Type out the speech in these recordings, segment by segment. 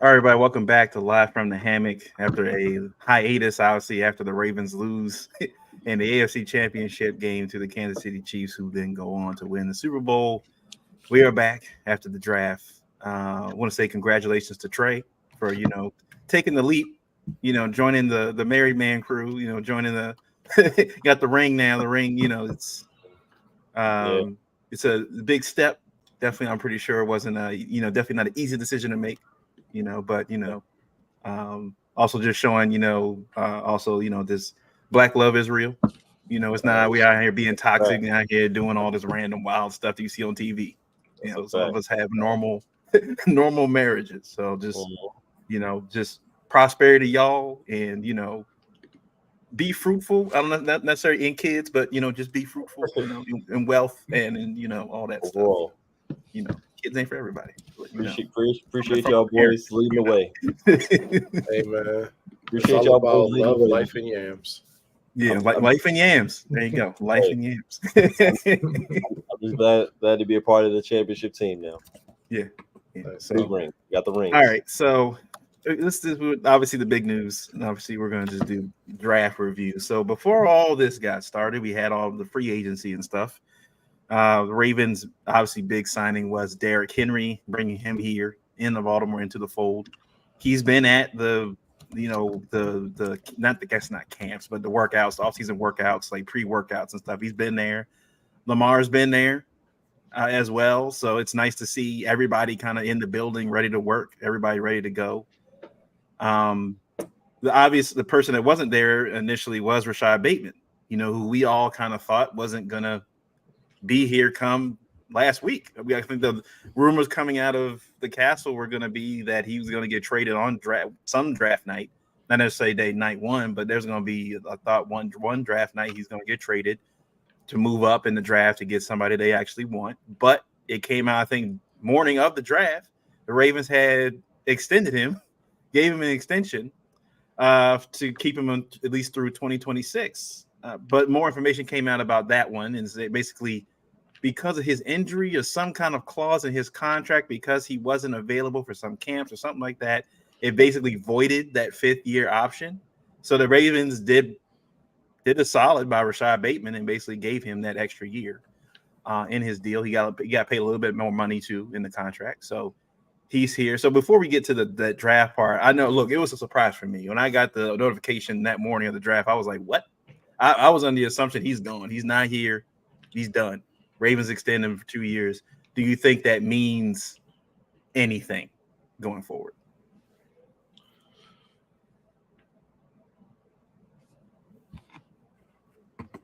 All right, everybody, welcome back to Live from the Hammock after a hiatus, obviously, after the Ravens lose in the AFC Championship game to the Kansas City Chiefs, who then go on to win the Super Bowl. We are back after the draft. I want to say congratulations to Trey for, taking the leap, joining the Married Man crew, joining the got the ring now. The ring, Yeah, um, it's a big step. Definitely, I'm pretty sure it wasn't definitely not an easy decision to make, but also just showing, also, this black love is real. It's not we out here being toxic fact. and out here doing all this random wild stuff that you see on TV. That's a Some of fact. us have normal normal marriages. So just, Mhm. just prosperity, y'all, and be fruitful. I don't know, not necessarily in kids, but just be fruitful, in wealth and in, all that stuff. Overall, Kids ain't for everybody, but coming appreciate from y'all a parent. boys leading the way. Hey man, it's Appreciate all y'all boys about leading the love, way. life, and yams. Yeah, I'm, like I'm, life and yams. There you go. Life hey, and yams. I'm, I'm just glad to be a part of the championship team now. Yeah. Yeah. That's Big So, it. ring, got the all rings. right. So, this is obviously the big news. And obviously, we're going to just do draft review. So, before all this got started, we had all the free agency and stuff. The Ravens, obviously, big signing was Derrick Henry, bringing him here in the Baltimore into the fold. He's been at the not the guess not camps, but the workouts, the offseason workouts, like pre-workouts and stuff. He's been there. Lamar's been there as well. So it's nice to see everybody kind of in the building, ready to work, everybody ready to go. Um, the person that wasn't there initially was Rashad Bateman, who we all kind of thought wasn't gonna be here come last week. I think the rumors coming out of the castle were going to be that he was going to get traded on some draft night, not necessarily day night one, but there's going to be I thought one draft night he's going to get traded to move up in the draft to get somebody they actually want. But it came out, I think, morning of the draft, the Ravens had extended him, gave him an extension to keep him at least through 2026. But more information came out about that one, and basically because of his injury or some kind of clause in his contract, because he wasn't available for some camps or something like that, it basically voided that 5th-year option. So the Ravens did a solid by Rashad Bateman and basically gave him that extra year in his deal. He got paid a little bit more money too in the contract. So he's here. So before we get to the draft part, I know, look, it was a surprise for me when I got the notification that morning of the draft. I was like, what? I was under the assumption he's gone. He's not here. He's done. Ravens extend him for 2 years. Do you think that means anything going forward?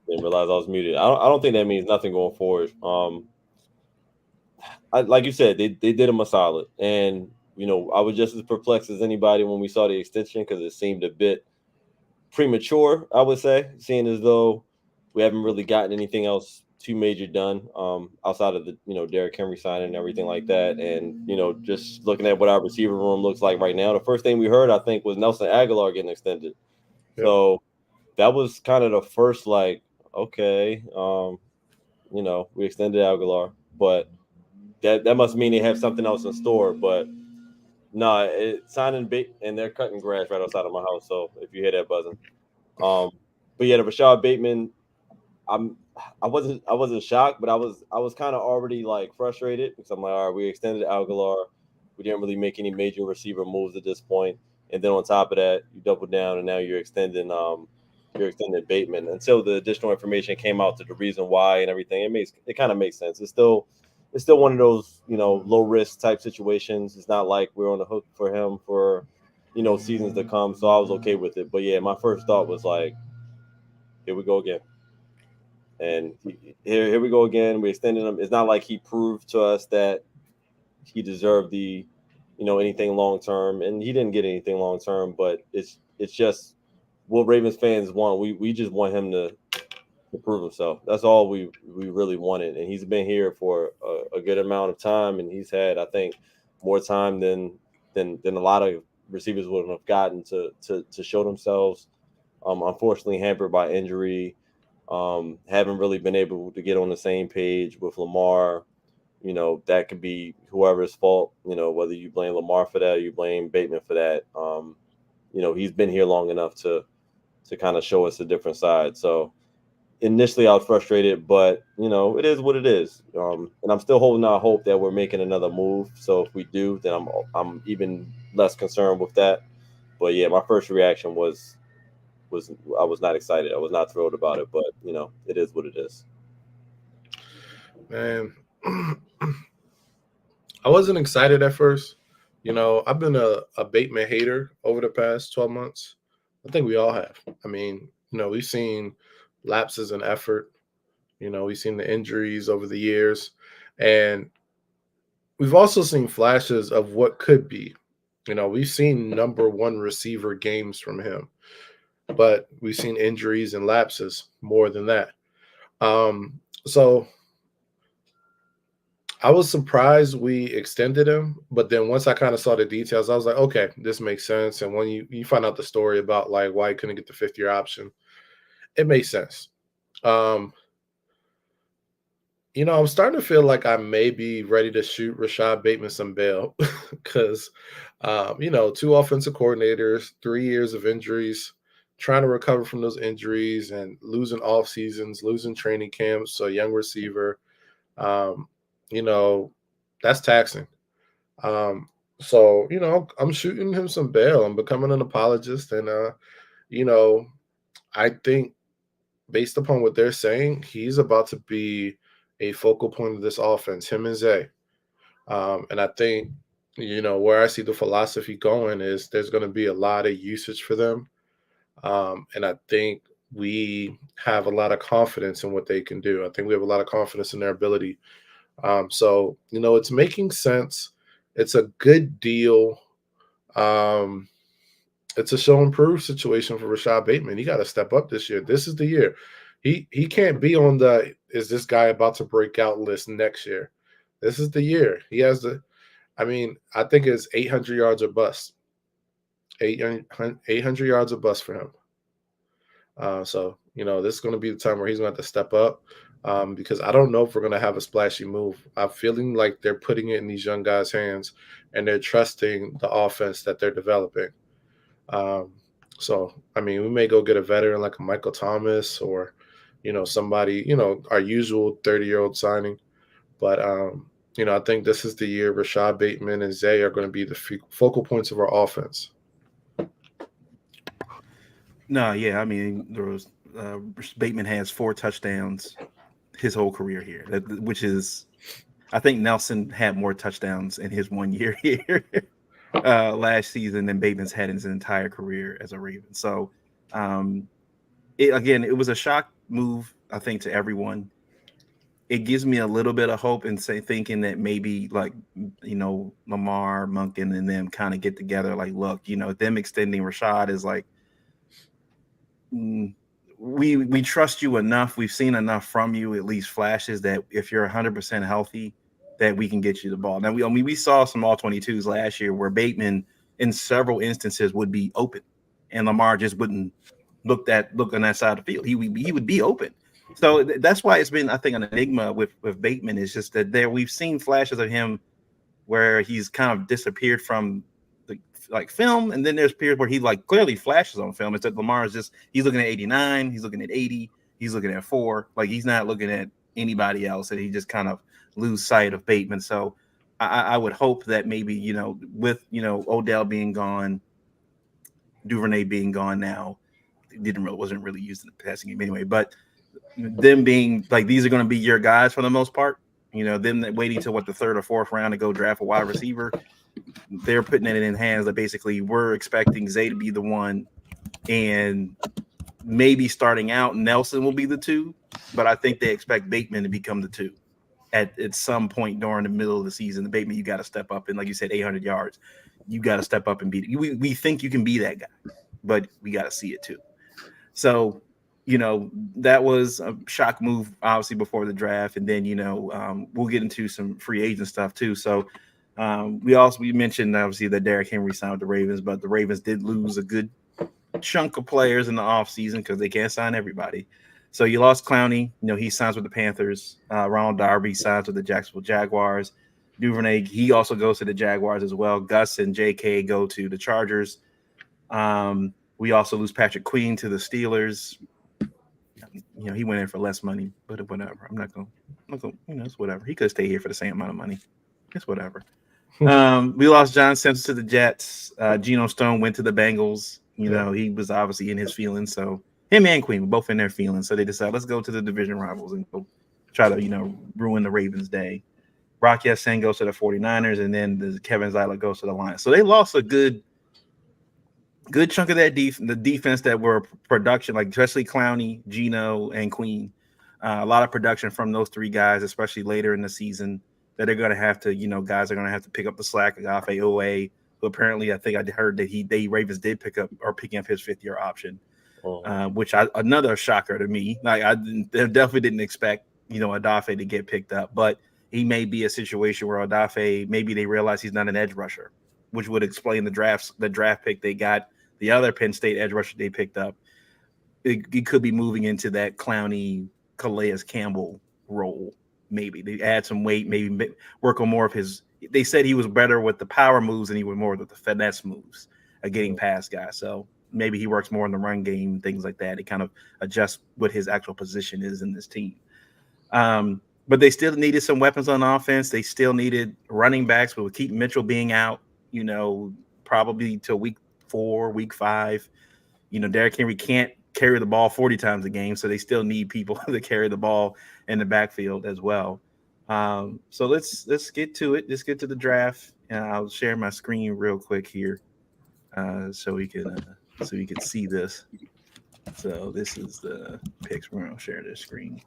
Didn't realize I was muted. I don't think that means nothing going forward. Like you said, they did him a solid, and I was just as perplexed as anybody when we saw the extension because it seemed a bit premature. I would say, seeing as though we haven't really gotten anything else too major done outside of the Derrick Henry signing and everything like that, and just looking at what our receiver room looks like right now. The first thing we heard, I think, was Nelson Aguilar getting extended. Yep. So that was kind of the first like, okay, we extended Aguilar, but that must mean they have something else in store. But no, signing big and they're cutting grass right outside of my house. So if you hear that buzzing, um, but yeah, the Rashad Bateman, I'm I wasn't shocked, but I was kind of already like frustrated because I'm like, all right, we extended Aguilar, we didn't really make any major receiver moves at this point, and then on top of that, you double down and now you're extending Bateman until the additional information came out to the reason why and everything. It kind of makes sense. It's still one of those low risk type situations. It's not like we're on the hook for him for seasons to come. So I was okay with it. But yeah, my first thought was like, here we go again. And here we go again. We extended him. It's not like he proved to us that he deserved anything long term, and he didn't get anything long term. But it's just what Ravens fans want. We just want him to prove himself. That's all we really wanted, and he's been here for a good amount of time, and he's had, I think, more time than a lot of receivers would have gotten to show themselves. Unfortunately, hampered by injury, haven't really been able to get on the same page with Lamar. that could be whoever's fault. Whether you blame Lamar for that or you blame Bateman for that. He's been here long enough to kind of show us a different side. So initially I was frustrated, but it is what it is. And I'm still holding out hope that we're making another move. So if we do, then I'm even less concerned with that. But yeah, my first reaction was I was not excited. I was not thrilled about it, but it is what it is. Man, I wasn't excited at first. I've been a Bateman hater over the past 12 months. I think we all have. I mean, we've seen lapses in effort. We've seen the injuries over the years. And we've also seen flashes of what could be. We've seen number one receiver games from him, but we've seen injuries and lapses more than that. So I was surprised we extended him, but then once I kind of saw the details, I was like, okay, this makes sense. And when you find out the story about like why he couldn't get the 5th-year option, it makes sense. I'm starting to feel like I may be ready to shoot Rashad Bateman some bail because, 2 offensive coordinators, 3 years of injuries, trying to recover from those injuries and losing off seasons, losing training camps, a young receiver. Um, that's taxing. I'm shooting him some bail. I'm becoming an apologist. And, I think based upon what they're saying, he's about to be a focal point of this offense, him and Zay. And I think, where I see the philosophy going is there's going to be a lot of usage for them. And I think we have a lot of confidence in what they can do. I think we have a lot of confidence in their ability. It's making sense. It's a good deal. Um, it's a show and prove situation for Rashad Bateman. He got to step up this year. This is the year. He can't be on the is this guy about to break out list next year. This is the year. He has I think it's 800 yards or bust. 800 yards or bust for him. This is going to be the time where he's going to have to step up because I don't know if we're going to have a splashy move. I'm feeling like they're putting it in these young guys' hands and they're trusting the offense that they're developing. We may go get a veteran like a Michael Thomas or, somebody, our usual 30-year-old signing. But, I think this is the year Rashad Bateman and Zay are going to be the focal points of our offense. No, yeah, there was Bateman has 4 touchdowns his whole career here, which is, I think Nelson had more touchdowns in his 1 year here last season than Bateman's had in his entire career as a Raven. So, it was a shock move, I think, to everyone. It gives me a little bit of hope in thinking that maybe Lamar, Monken, and them kind of get together. Like, look, them extending Rashad is like, we trust you enough. We've seen enough from you, at least flashes, that if you're 100% healthy, that we can get you the ball. Now, we saw some all-22s last year where Bateman, in several instances, would be open, and Lamar just wouldn't look on that side of the field. He would be open. So that's why it's been, I think, an enigma with Bateman. Is just that we've seen flashes of him where he's kind of disappeared from the film, and then there's periods where he clearly flashes on film. It's that Lamar is just, he's looking at 89, he's looking at 80, he's looking at 4, he's not looking at anybody else, and he just kind of lose sight of Bateman. So I would hope that maybe with Odell being gone, Duvernay being gone now, wasn't really used in the passing game anyway, but them being these are going to be your guys for the most part. Them waiting till the 3rd or 4th round to go draft a wide receiver. They're putting it in hands that basically we're expecting Zay to be the one, and maybe starting out Nelson will be the 2, but I think they expect Bateman to become the 2 at some point during the middle of the season. The Bateman, you got to step up, and like you said, 800 yards, you got to step up and beat it. We think you can be that guy, but we got to see it too. So, that was a shock move, obviously, before the draft. And then, we'll get into some free agent stuff too. So we mentioned, obviously, that Derrick Henry signed with the Ravens, but the Ravens did lose a good chunk of players in the offseason because they can't sign everybody. So you lost Clowney. He signs with the Panthers. Ronald Darby signs with the Jacksonville Jaguars. Duvernay, he also goes to the Jaguars as well. Gus and J.K. go to the Chargers. We also lose Patrick Queen to the Steelers. He went in for less money, but whatever. I'm not going. It's whatever. He could stay here for the same amount of money. It's whatever. We lost John Simpson to the Jets. Geno Stone went to the Bengals. He was obviously in his feelings. So him and Queen were both in their feelings. So they decided, let's go to the division rivals and go try to, ruin the Ravens' day. Rock Ya-Sin goes to the 49ers, and then Kevin Zyla goes to the Lions. So they lost a good chunk of that the defense that were production, like especially Clowney, Geno, and Queen. A lot of production from those three guys, especially later in the season, that they're going to have to, guys are going to have to pick up the slack. Like Afe Owe, who apparently I think I heard that Ravens did picking up his 5th-year option, which another shocker to me. Like I definitely didn't expect, Adafe to get picked up, but he may be a situation where Adafe, maybe they realize he's not an edge rusher, which would explain the draft pick they got. The other Penn State edge rusher they picked up, it could be moving into that Clowney, Calais Campbell role. Maybe they add some weight, maybe work on more of his. They said he was better with the power moves and he was more with the finesse moves of getting past guys. So maybe he works more in the run game, things like that. It kind of adjusts what his actual position is in this team. But they still needed some weapons on offense. They still needed running backs, but with Keaton Mitchell being out, probably till week 4, week 5. Derrick Henry can't carry the ball 40 times a game, so they still need people to carry the ball in the backfield as well. So let's get to it. Let's get to the draft, and I'll share my screen real quick here, so we can see this. So this is the picks. We're gonna share this screen.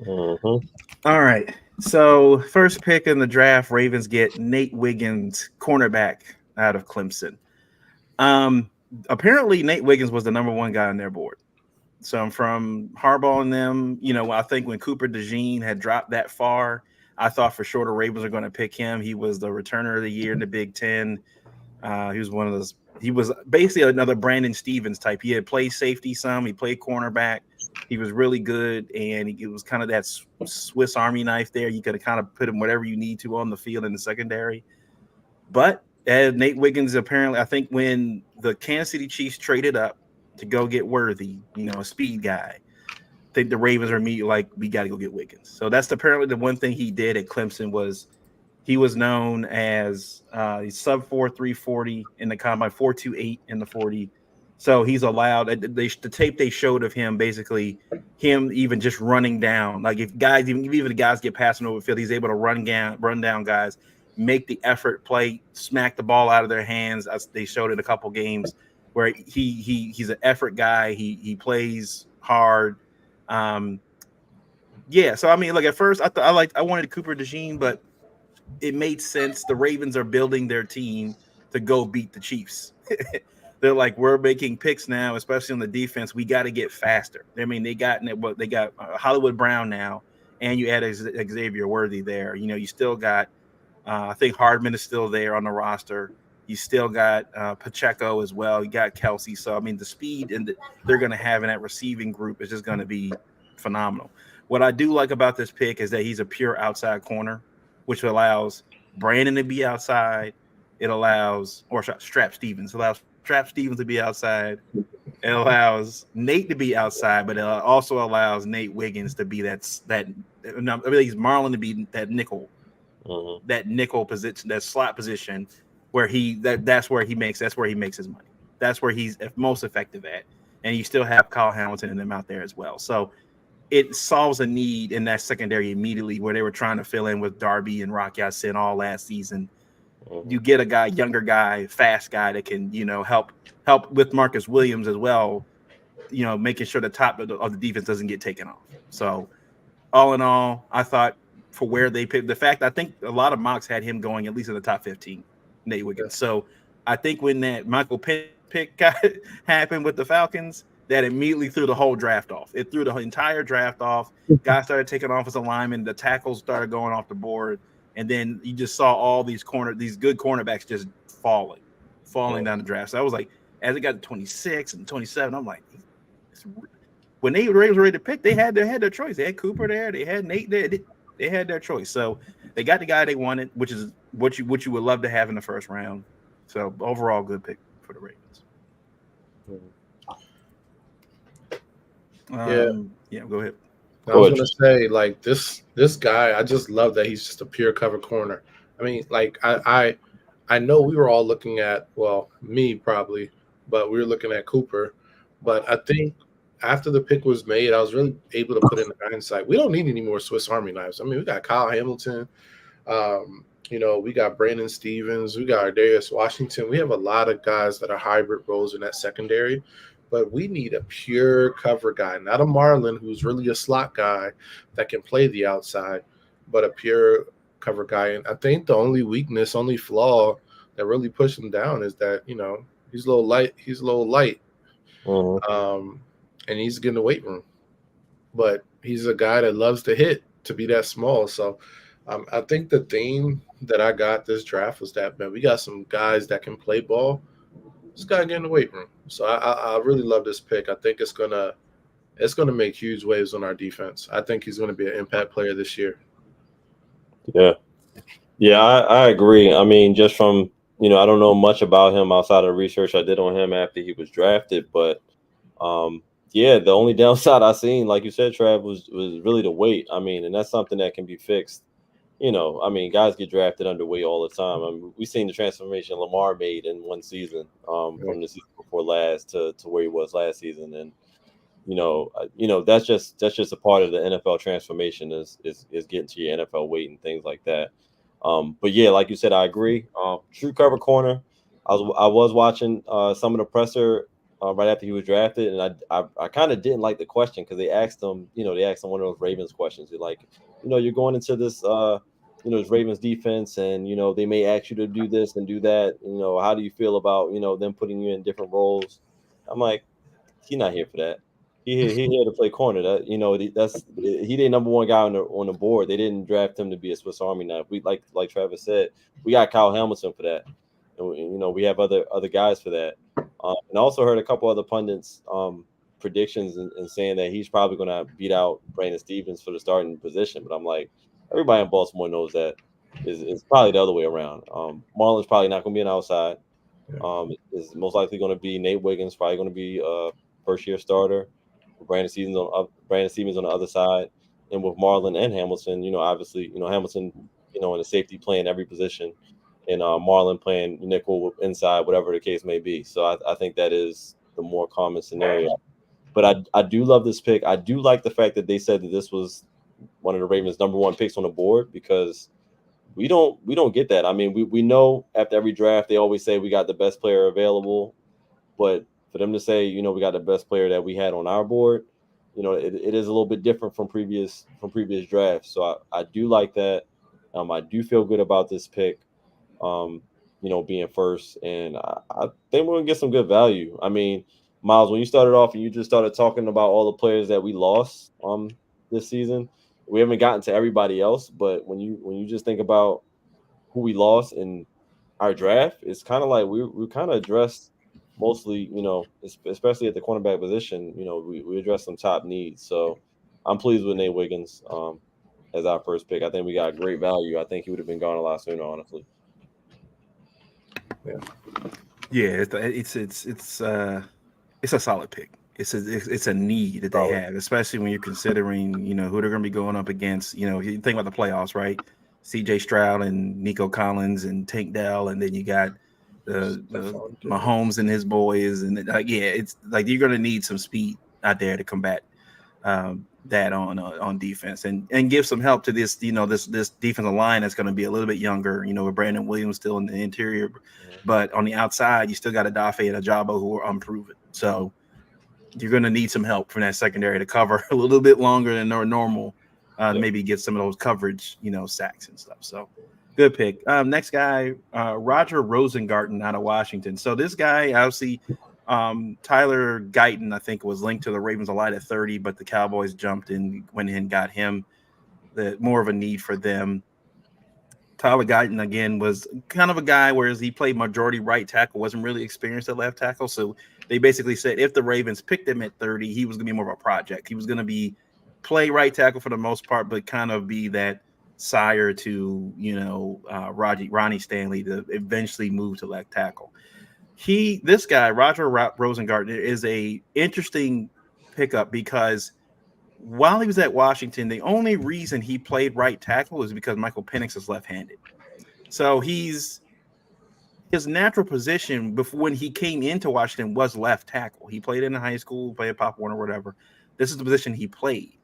All right. So first pick in the draft, Ravens get Nate Wiggins, cornerback out of Clemson. Apparently Nate Wiggins was the number 1 guy on their board. So from Harbaugh and them, I think when Cooper DeJean had dropped that far, I thought for sure the Ravens are going to pick him. He was the returner of the year in the Big Ten. He was one of those. He was basically another Brandon Stevens type. He had played safety some. He played cornerback. He was really good, and it was kind of that Swiss Army knife there. You could kind of put him whatever you need to on the field in the secondary. But Nate Wiggins, apparently, I think when the Kansas City Chiefs traded up to go get Worthy, a speed guy, I think the Ravens are immediately like, we got to go get Wiggins. So that's apparently the one thing he did at Clemson was he was known as sub 4.340 in the combine, 4.28 in the 40. So he's allowed. The tape they showed of him, basically him even just running down. Like if guys, even the guys get passing over the field, he's able to run down guys, make the effort play, smack the ball out of their hands. As they showed it a couple games where he's an effort guy. He plays hard. Yeah. So I mean, like at first I wanted Cooper DeJean, but it made sense. The Ravens are building their team to go beat the Chiefs. They're like, we're making picks now, especially on the defense. We got to get faster. I mean, they got Hollywood Brown now, and you add Xavier Worthy there. You still got, I think Hardman is still there on the roster. You still got Pacheco as well. You got Kelsey. So, I mean, the speed they're going to have in that receiving group is just going to be phenomenal. What I do like about this pick is that he's a pure outside corner, which allows Brandon to be outside. It allows, or Strap Stevens allows Strap Stevens to be outside. It allows Nate to be outside, but it also allows Nate Wiggins to be he's Marlon to be that nickel, that nickel position, that slot position, where that's where he makes his money. That's where he's most effective at, and you still have Kyle Hamilton and them out there as well. So it solves a need in that secondary immediately where they were trying to fill in with Darby and Rock Ya-Sin all last season. You get a younger guy, fast guy that can, help with Marcus Williams as well, making sure the top of the defense doesn't get taken off. So all in all, I thought for where they picked, the fact I think a lot of mocks had him going at least in the top 15, Nate Wiggins. Yeah. So I think when that Michael Penix pick happened with the Falcons, that immediately threw the whole draft off. It threw the entire draft off. Guys started taking off as a lineman. The tackles started going off the board. And then you just saw all these good cornerbacks just falling down the draft. So I was like, as it got to 26 and 27, I'm like, when they were ready to pick, they had their choice. They had Cooper there, they had Nate there, they had their choice. So they got the guy they wanted, which is what you would love to have in the first round. So overall, good pick for the Ravens. Yeah. Yeah, go ahead. I was gonna say, like, this guy, I just love that he's just a pure cover corner. I mean, like, I know we were all looking at, well, me probably, but we were looking at Cooper. But I think after the pick was made, I was really able to put in the hindsight. We don't need any more Swiss Army knives. I mean, we got Kyle Hamilton. We got Brandon Stevens, we got Darius Washington. We have a lot of guys that are hybrid roles in that secondary, but we need a pure cover guy, not a Marlin who's really a slot guy that can play the outside, but a pure cover guy. And I think the only weakness, only flaw that really pushed him down is that, he's a little light. He's a little light. And he's getting the weight room. But he's a guy that loves to hit to be that small. So I think the theme that I got this draft was that, man, we got some guys that can play ball. This guy get in the weight room. So I really love this pick. I think it's gonna make huge waves on our defense. I think he's gonna be an impact player this year. Yeah, I agree. I mean, just from I don't know much about him outside of the research I did on him after he was drafted, but yeah, the only downside I seen, like you said, Trav, was really the weight. I mean, and that's something that can be fixed. I mean, guys get drafted underweight all the time. I mean, we've seen the transformation Lamar made in one season, from the season before last to where he was last season, and that's just a part of the NFL transformation is getting to your NFL weight and things like that. But yeah, like you said, I agree. True cover corner. I was watching some of the presser right after he was drafted, and I kind of didn't like the question because they asked him one of those Ravens questions. They're like, you're going into this this Ravens defense, and they may ask you to do this and do that. How do you feel about them putting you in different roles? I'm like, he's not here for that. He here to play corner. That's he their number one guy on the board. They didn't draft him to be a Swiss Army knife. We like Travis said, we got Kyle Hamilton for that, and we have other guys for that. And I also heard a couple other pundits predictions and saying that he's probably going to beat out Brandon Stevens for the starting position. But I'm like, everybody in Baltimore knows that is probably the other way around. Marlon's probably not going to be an outside. Is most likely going to be Nate Wiggins, probably going to be first year starter. Brandon Stevens on the other side, and with Marlon and Hamilton, obviously, Hamilton, in the safety playing every position, and Marlon playing nickel inside, whatever the case may be. So I think that is the more common scenario. But I do love this pick. I do like the fact that they said that this was one of the Ravens' number one picks on the board because we don't get that. I mean, we know after every draft they always say we got the best player available, but for them to say, we got the best player that we had on our board, it is a little bit different from previous drafts. So I do like that. I do feel good about this pick, being first, and I think we're gonna get some good value. I mean, Miles, when you started off and you just started talking about all the players that we lost this season, we haven't gotten to everybody else, but when you just think about who we lost in our draft, it's kind of like we kind of addressed mostly, especially at the cornerback position, we addressed some top needs. So I'm pleased with Nate Wiggins as our first pick. I think we got great value. I think he would have been gone a lot sooner, honestly. Yeah, it's a solid pick. It's a need that they have, especially when you're considering who they're going to be going up against. You think about the playoffs, right? C.J. Stroud and Nico Collins and Tank Dell, and then you got the Mahomes and his boys, and it's like you're going to need some speed out there to combat that on defense and give some help to this this defensive line that's going to be a little bit younger. With Brandon Williams still in the interior, but on the outside you still got Adafe and Ajabo who are unproven. So you're going to need some help from that secondary to cover a little bit longer than normal. Maybe get some of those coverage, sacks and stuff. So good pick. Next guy, Roger Rosengarten out of Washington. So this guy, obviously, Tyler Guyton, I think, was linked to the Ravens a lot at 30, but the Cowboys jumped and went in and got him. More of a need for them. Tyler Guyton again was kind of a guy, whereas he played majority right tackle, wasn't really experienced at left tackle. So they basically said if the Ravens picked him at 30, he was going to be more of a project. He was going to be play right tackle for the most part, but kind of be that sire to Ronnie Stanley to eventually move to left tackle. This guy Roger Rosengarten is a interesting pickup because while he was at Washington, the only reason he played right tackle is because Michael Penix is left-handed. So his natural position before when he came into Washington was left tackle. He played in high school, played at Pop Warner, whatever. This is the position he played.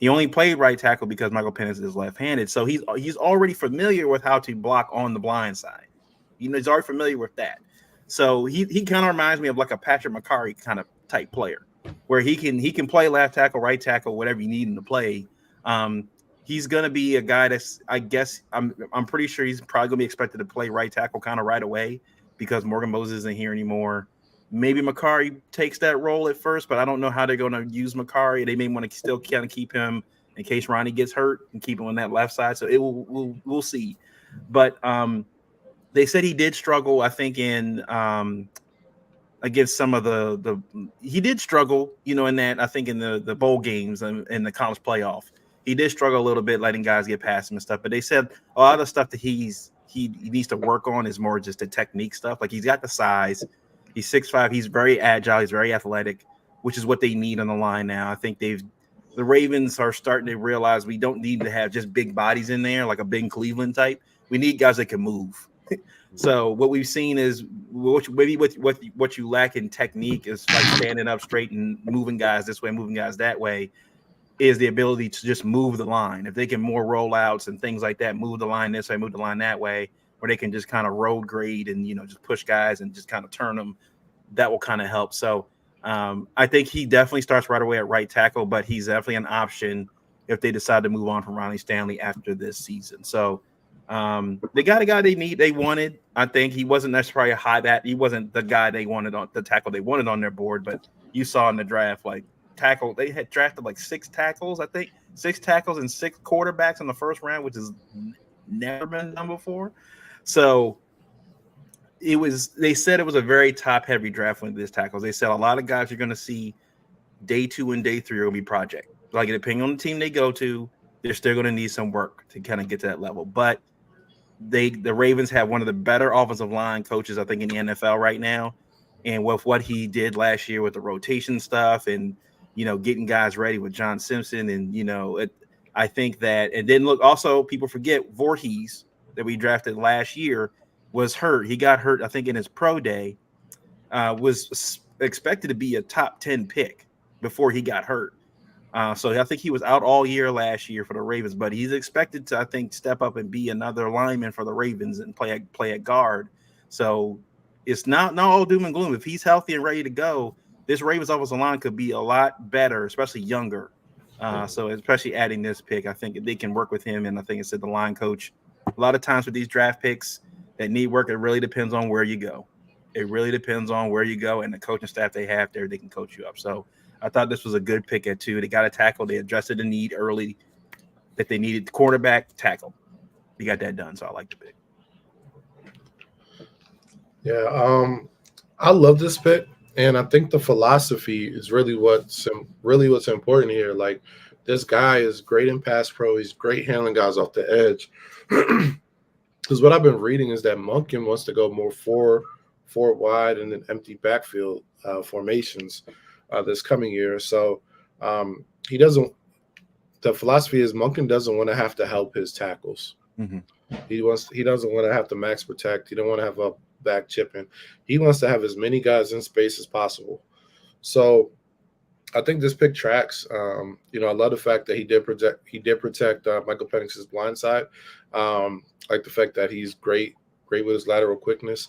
He only played right tackle because Michael Penix is left-handed. So he's already familiar with how to block on the blind side. He's already familiar with that. So he kind of reminds me of like a Patrick McCarry kind of type player, where he can play left tackle, right tackle, whatever you need him to play. He's gonna be a guy that's, I guess, I'm pretty sure he's probably gonna be expected to play right tackle kind of right away because Morgan Moses isn't here anymore. Maybe McCarry takes that role at first, but I don't know how they're gonna use McCarry. They may want to still kind of keep him in case Ronnie gets hurt and keep him on that left side. So we'll see. But they said he did struggle, I think, in against some of the he did struggle, in that, I think, in the bowl games and in the college playoff. He did struggle a little bit letting guys get past him and stuff. But they said a lot of the stuff that he needs to work on is more just the technique stuff. Like, he's got the size. He's 6'5". He's very agile. He's very athletic, which is what they need on the line now. I think the Ravens are starting to realize we don't need to have just big bodies in there, like a big Cleveland type. We need guys that can move. So what we've seen is what you lack in technique is like standing up straight and moving guys this way, moving guys that way, is the ability to just move the line. If they can more rollouts and things like that, move the line this way, move the line that way, where they can just kind of road grade and just push guys and just kind of turn them, that will kind of help. So I think he definitely starts right away at right tackle, but he's definitely an option if they decide to move on from Ronnie Stanley after this season. So they got a guy they wanted. I think he wasn't necessarily he wasn't the guy they wanted on the tackle they wanted on their board, but you saw in the draft, like, tackle, they had drafted like 6 tackles, I think 6 tackles and 6 quarterbacks in the first round, which has never been done before. So they said it was a very top heavy draft with this tackles. They said a lot of guys you're going to see day 2 and day 3 will be project. Like, depending on the team they go to, they're still going to need some work to kind of get to that level. But the Ravens have one of the better offensive line coaches, I think, in the NFL right now. And with what he did last year with the rotation stuff and, getting guys ready with John Simpson and, I think that, and then look, also people forget Voorhees that we drafted last year was hurt. He got hurt, I think, in his pro day, was expected to be a top 10 pick before he got hurt. So I think he was out all year last year for the Ravens, but he's expected to, I think, step up and be another lineman for the Ravens and play at guard. So it's not all doom and gloom. If he's healthy and ready to go, this Ravens offensive line could be a lot better, especially younger. So especially adding this pick, I think they can work with him. And I think it's the line coach. A lot of times with these draft picks that need work, it really depends on where you go. It really depends on where you go and the coaching staff they have there. They can coach you up. So I thought this was a good pick at 2. They got a tackle. They addressed the need early that they needed. Quarterback, tackle. They got that done. So I like the pick. Yeah, I love this pick, and I think the philosophy is really what's important here. Like, this guy is great in pass pro. He's great handling guys off the edge. Because what I've been reading is that Monken wants to go more four wide and then empty backfield formations this coming year. So he doesn't. The philosophy is Monken doesn't want to have to help his tackles. Mm-hmm. He doesn't want to have to max protect. He don't want to have a back chipping. He wants to have as many guys in space as possible. So I think this pick tracks. I love the fact that he did protect Michael Penix's blind side. Like the fact that he's great with his lateral quickness.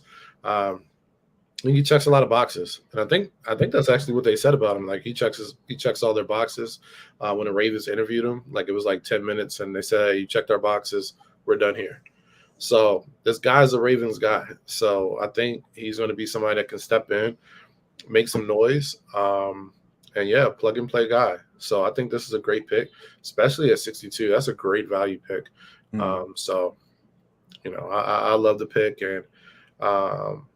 He checks a lot of boxes, and I think that's actually what they said about him. Like, he checks all their boxes. When the Ravens interviewed him, like, it was like 10 minutes, and they said, "Hey, you checked our boxes. We're done here." So this guy's a Ravens guy. So I think he's going to be somebody that can step in, make some noise, and yeah, plug and play guy. So I think this is a great pick, especially at 62. That's a great value pick. So I love the pick, and um,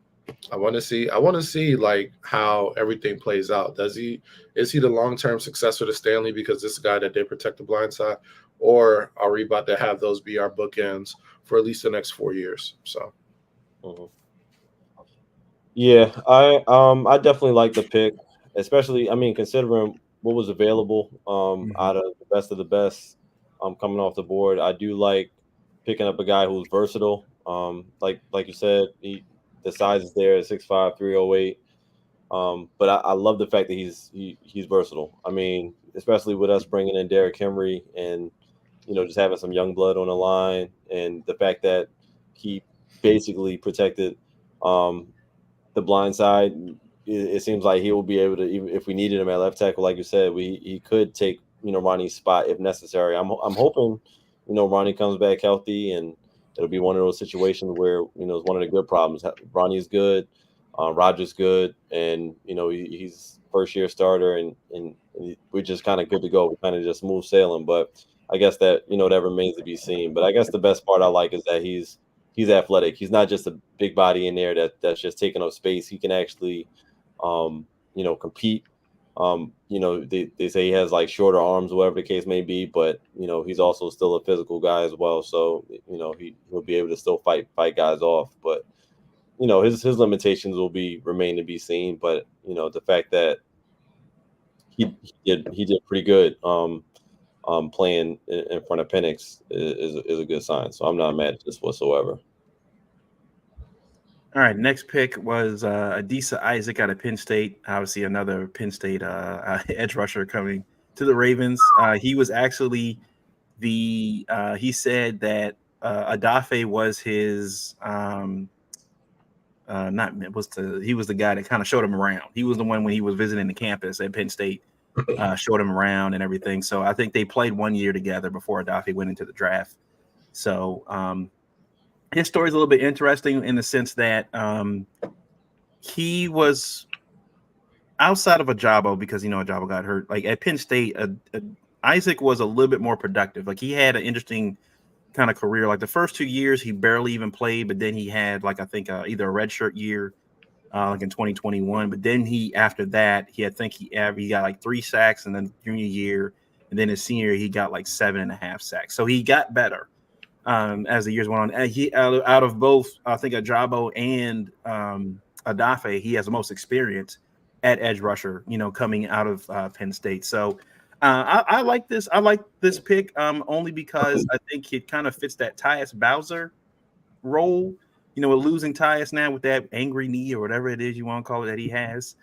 I want to see like how everything plays out. Is he the long-term successor to Stanley because this guy that did protect the blind side, or are we about to have those be our bookends for at least the next 4 years? So Mhm. Yeah, I definitely like the pick, especially I mean considering what was available Mhm. out of the best coming off the board. I do like picking up a guy who's versatile. Like you said, the size is there, 6'5", 308. But I love the fact that he's versatile. I mean, especially with us bringing in Derrick Henry and just having some young blood on the line, and the fact that he basically protected um, the blind side. It seems like he will be able to, even if we needed him at left tackle, like you said, he could take Ronnie's spot if necessary. I'm hoping Ronnie comes back healthy, and it'll be one of those situations where it's one of the good problems. Ronnie's good, Roger's good, and he's first year starter, and we're just kind of good to go. We kind of just smooth sailing, but I guess that that remains to be seen. But I guess the best part I like is that he's athletic. He's not just a big body in there that's just taking up space. He can actually, compete. They say he has like shorter arms, whatever the case may be, but he's also still a physical guy as well. So he'll be able to still fight guys off. But his limitations will be remain to be seen. But the fact that he did pretty good. Playing in front of Penix is a good sign. So I'm not mad at this whatsoever. All right, next pick was Adisa Isaac out of Penn State. Obviously, another Penn State edge rusher coming to the Ravens. He was actually he said that Adafe was his not was the he was the guy that kind of showed him around. He was the one when he was visiting the campus at Penn State, showed him around and everything. So I think they played 1 year together before Adafe went into the draft. So his story is a little bit interesting in the sense that he was outside of Ajabo because Ajabo got hurt. Like at Penn State, Isaac was a little bit more productive. Like he had an interesting kind of career. Like the first 2 years, he barely even played, but then he had like I think either a redshirt year, like in 2021. But then after that, he got like 3 sacks, and then junior year, and then his senior year, he got like 7.5 sacks. So he got better as the years went on. And he out of both, I think Ajabo and Adafe, he has the most experience at edge rusher, coming out of Penn State. So I like this. I like this pick only because I think it kind of fits that Tyus Bowser role. With losing Tyus now with that angry knee or whatever it is you want to call it that he has.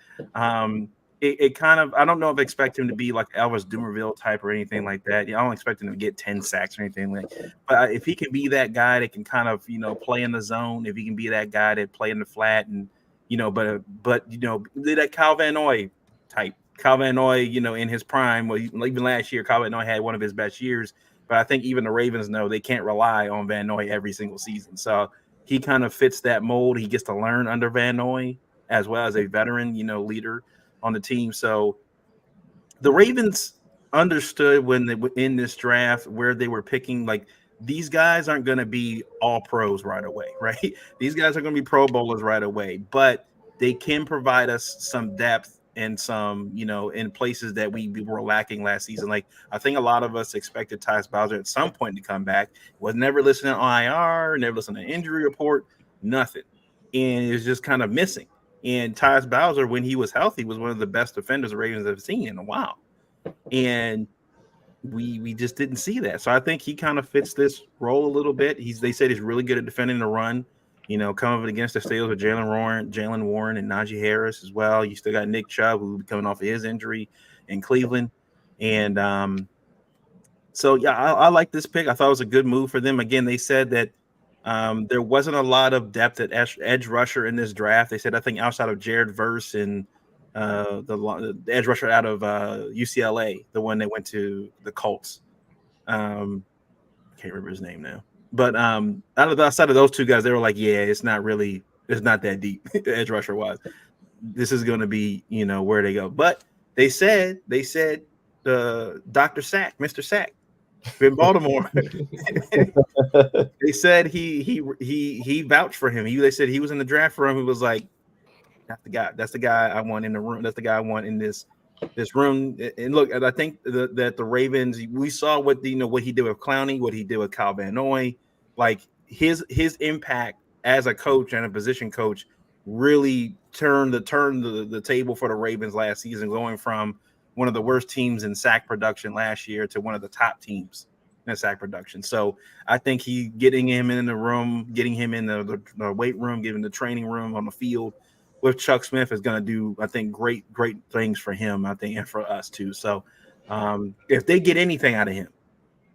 It kind of, I don't know if I expect him to be like Elvis Dumerville type or anything like that. I don't expect him to get 10 sacks or anything like that. But if he can be that guy that can kind of, play in the zone, if he can be that guy that play in the flat and, that Kyle Van Noy type. Kyle Van Noy, in his prime, well, even last year, Kyle Van Noy had one of his best years. But I think even the Ravens know they can't rely on Van Noy every single season. So he kind of fits that mold. He gets to learn under Van Noy as well as a veteran, leader on the team. So the Ravens understood when they were in this draft where they were picking. Like these guys aren't going to be all pros right away, right? These guys are going to be Pro Bowlers right away, but they can provide us some depth and some, in places that we were lacking last season. Like I think a lot of us expected Tyus Bowser at some point to come back. Was never listening on IR, never listening to injury report, nothing, and it's just kind of missing. And Tyus Bowser, when he was healthy, was one of the best defenders the Ravens have seen in a while. And we just didn't see that. So I think he kind of fits this role a little bit. They said he's really good at defending the run. Coming against the Steelers with Jalen Warren, and Najee Harris as well. You still got Nick Chubb, who will be coming off of his injury in Cleveland. And so yeah, I like this pick. I thought it was a good move for them. Again, they said that there wasn't a lot of depth at edge rusher in this draft. They said I think outside of Jared Verse and the edge rusher out of UCLA, the one that went to the Colts. I can't remember his name now. But outside of those two guys, they were like, yeah, it's not that deep edge rusher wise. This is going to be, where they go. But they said Dr. Sack, Mr. Sack, in Baltimore. They said he vouched for him. They said he was in the draft room. He was like, "That's the guy. That's the guy I want in the room. That's the guy I want in this room." And look, and I think that the Ravens. We saw what what he did with Clowney, what he did with Kyle Van Noy. Like his impact as a coach and a position coach really turned the table for the Ravens last season, going from one of the worst teams in sack production last year to one of the top teams in sack production. So I think getting him in the room, getting him in the weight room, giving the training room on the field with Chuck Smith is going to do, I think, great things for him, I think, and for us too. So if they get anything out of him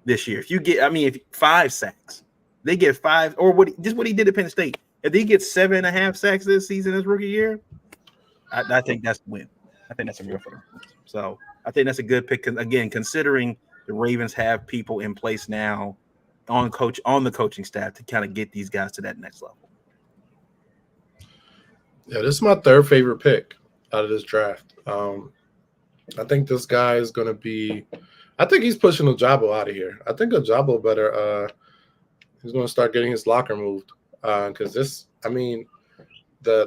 this year, if 5 sacks, they get 5, or what he did at Penn State. If he gets 7.5 sacks this season, his rookie year, I think that's the win. I think that's a real for them. So I think that's a good pick. Again, considering the Ravens have people in place now on the coaching staff to kind of get these guys to that next level. Yeah, this is my third favorite pick out of this draft. I think this guy is going to be. I think he's pushing Ojabo out of here. I think Ojabo better. He's going to start getting his locker moved because the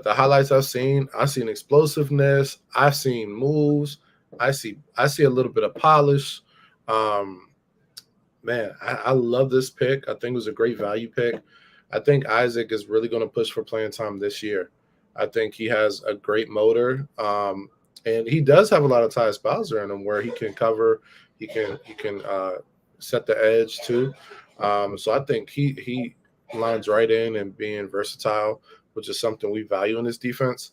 highlights I've seen explosiveness. I've seen moves. I see a little bit of polish. Man, I love this pick. I think it was a great value pick. I think Isaac is really going to push for playing time this year. I think he has a great motor, and he does have a lot of Tyus Bowser in him where he can cover, he can set the edge too. So I think he lines right in and being versatile, which is something we value in this defense.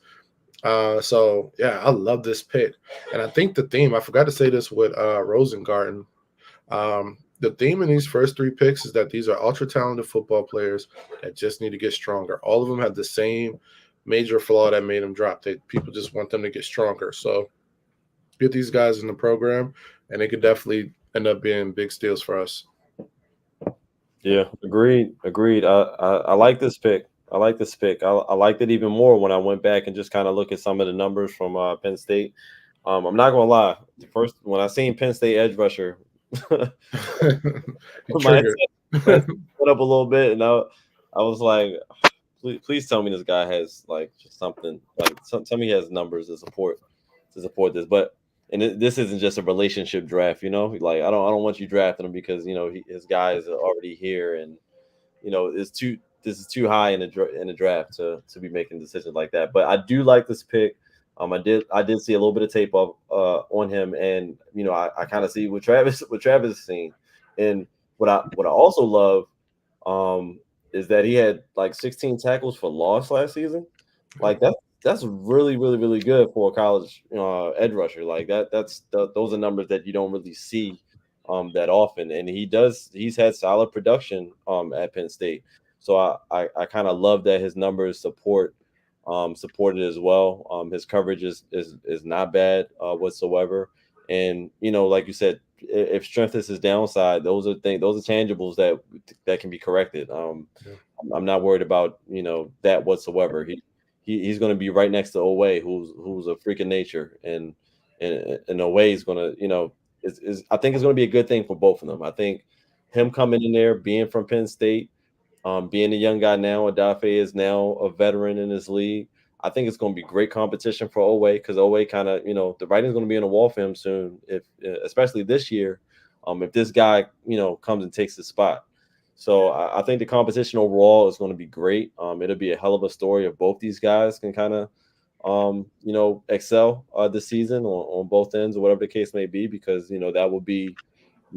So yeah, I love this pick, and I think the theme. I forgot to say this with Rosengarten. The theme in these first 3 picks is that these are ultra talented football players that just need to get stronger. All of them have the same major flaw that made them drop. People just want them to get stronger. So get these guys in the program, and they could definitely end up being big steals for us. Yeah, agreed. I like this pick. I liked it even more when I went back and just kind of look at some of the numbers from Penn State. I'm not gonna lie. When I seen Penn State edge rusher, my head went up a little bit, and I was like, please tell me this guy has like just something like tell me he has numbers to support this. But this isn't just a relationship draft, Like I don't want you drafting him because his guys are already here, and this is too high in the draft to be making decisions like that. But I do like this pick. I did see a little bit of tape on him, and I kind of see what Travis is seeing, and what I also love is that he had like 16 tackles for loss last season. Like that's really really really good for a college edge rusher. Like those are numbers that you don't really see that often, and he's had solid production at Penn State. So I kind of love that his numbers supported as well. His coverage is not bad whatsoever. And like you said, if strength is his downside, those are tangibles that can be corrected. I'm not worried about that whatsoever. He's going to be right next to Oweh, who's a freak of nature, and Oweh is going to I think it's going to be a good thing for both of them. I think him coming in there, being from Penn State. Being a young guy now, Adafe is now a veteran in this league. I think it's going to be great competition for Oweh because Oweh kind of, the writing's going to be on the wall for him soon, especially this year, if this guy, comes and takes his spot. So I think the competition overall is going to be great. It'll be a hell of a story if both these guys can kind of, excel this season on both ends or whatever the case may be, because, that will be,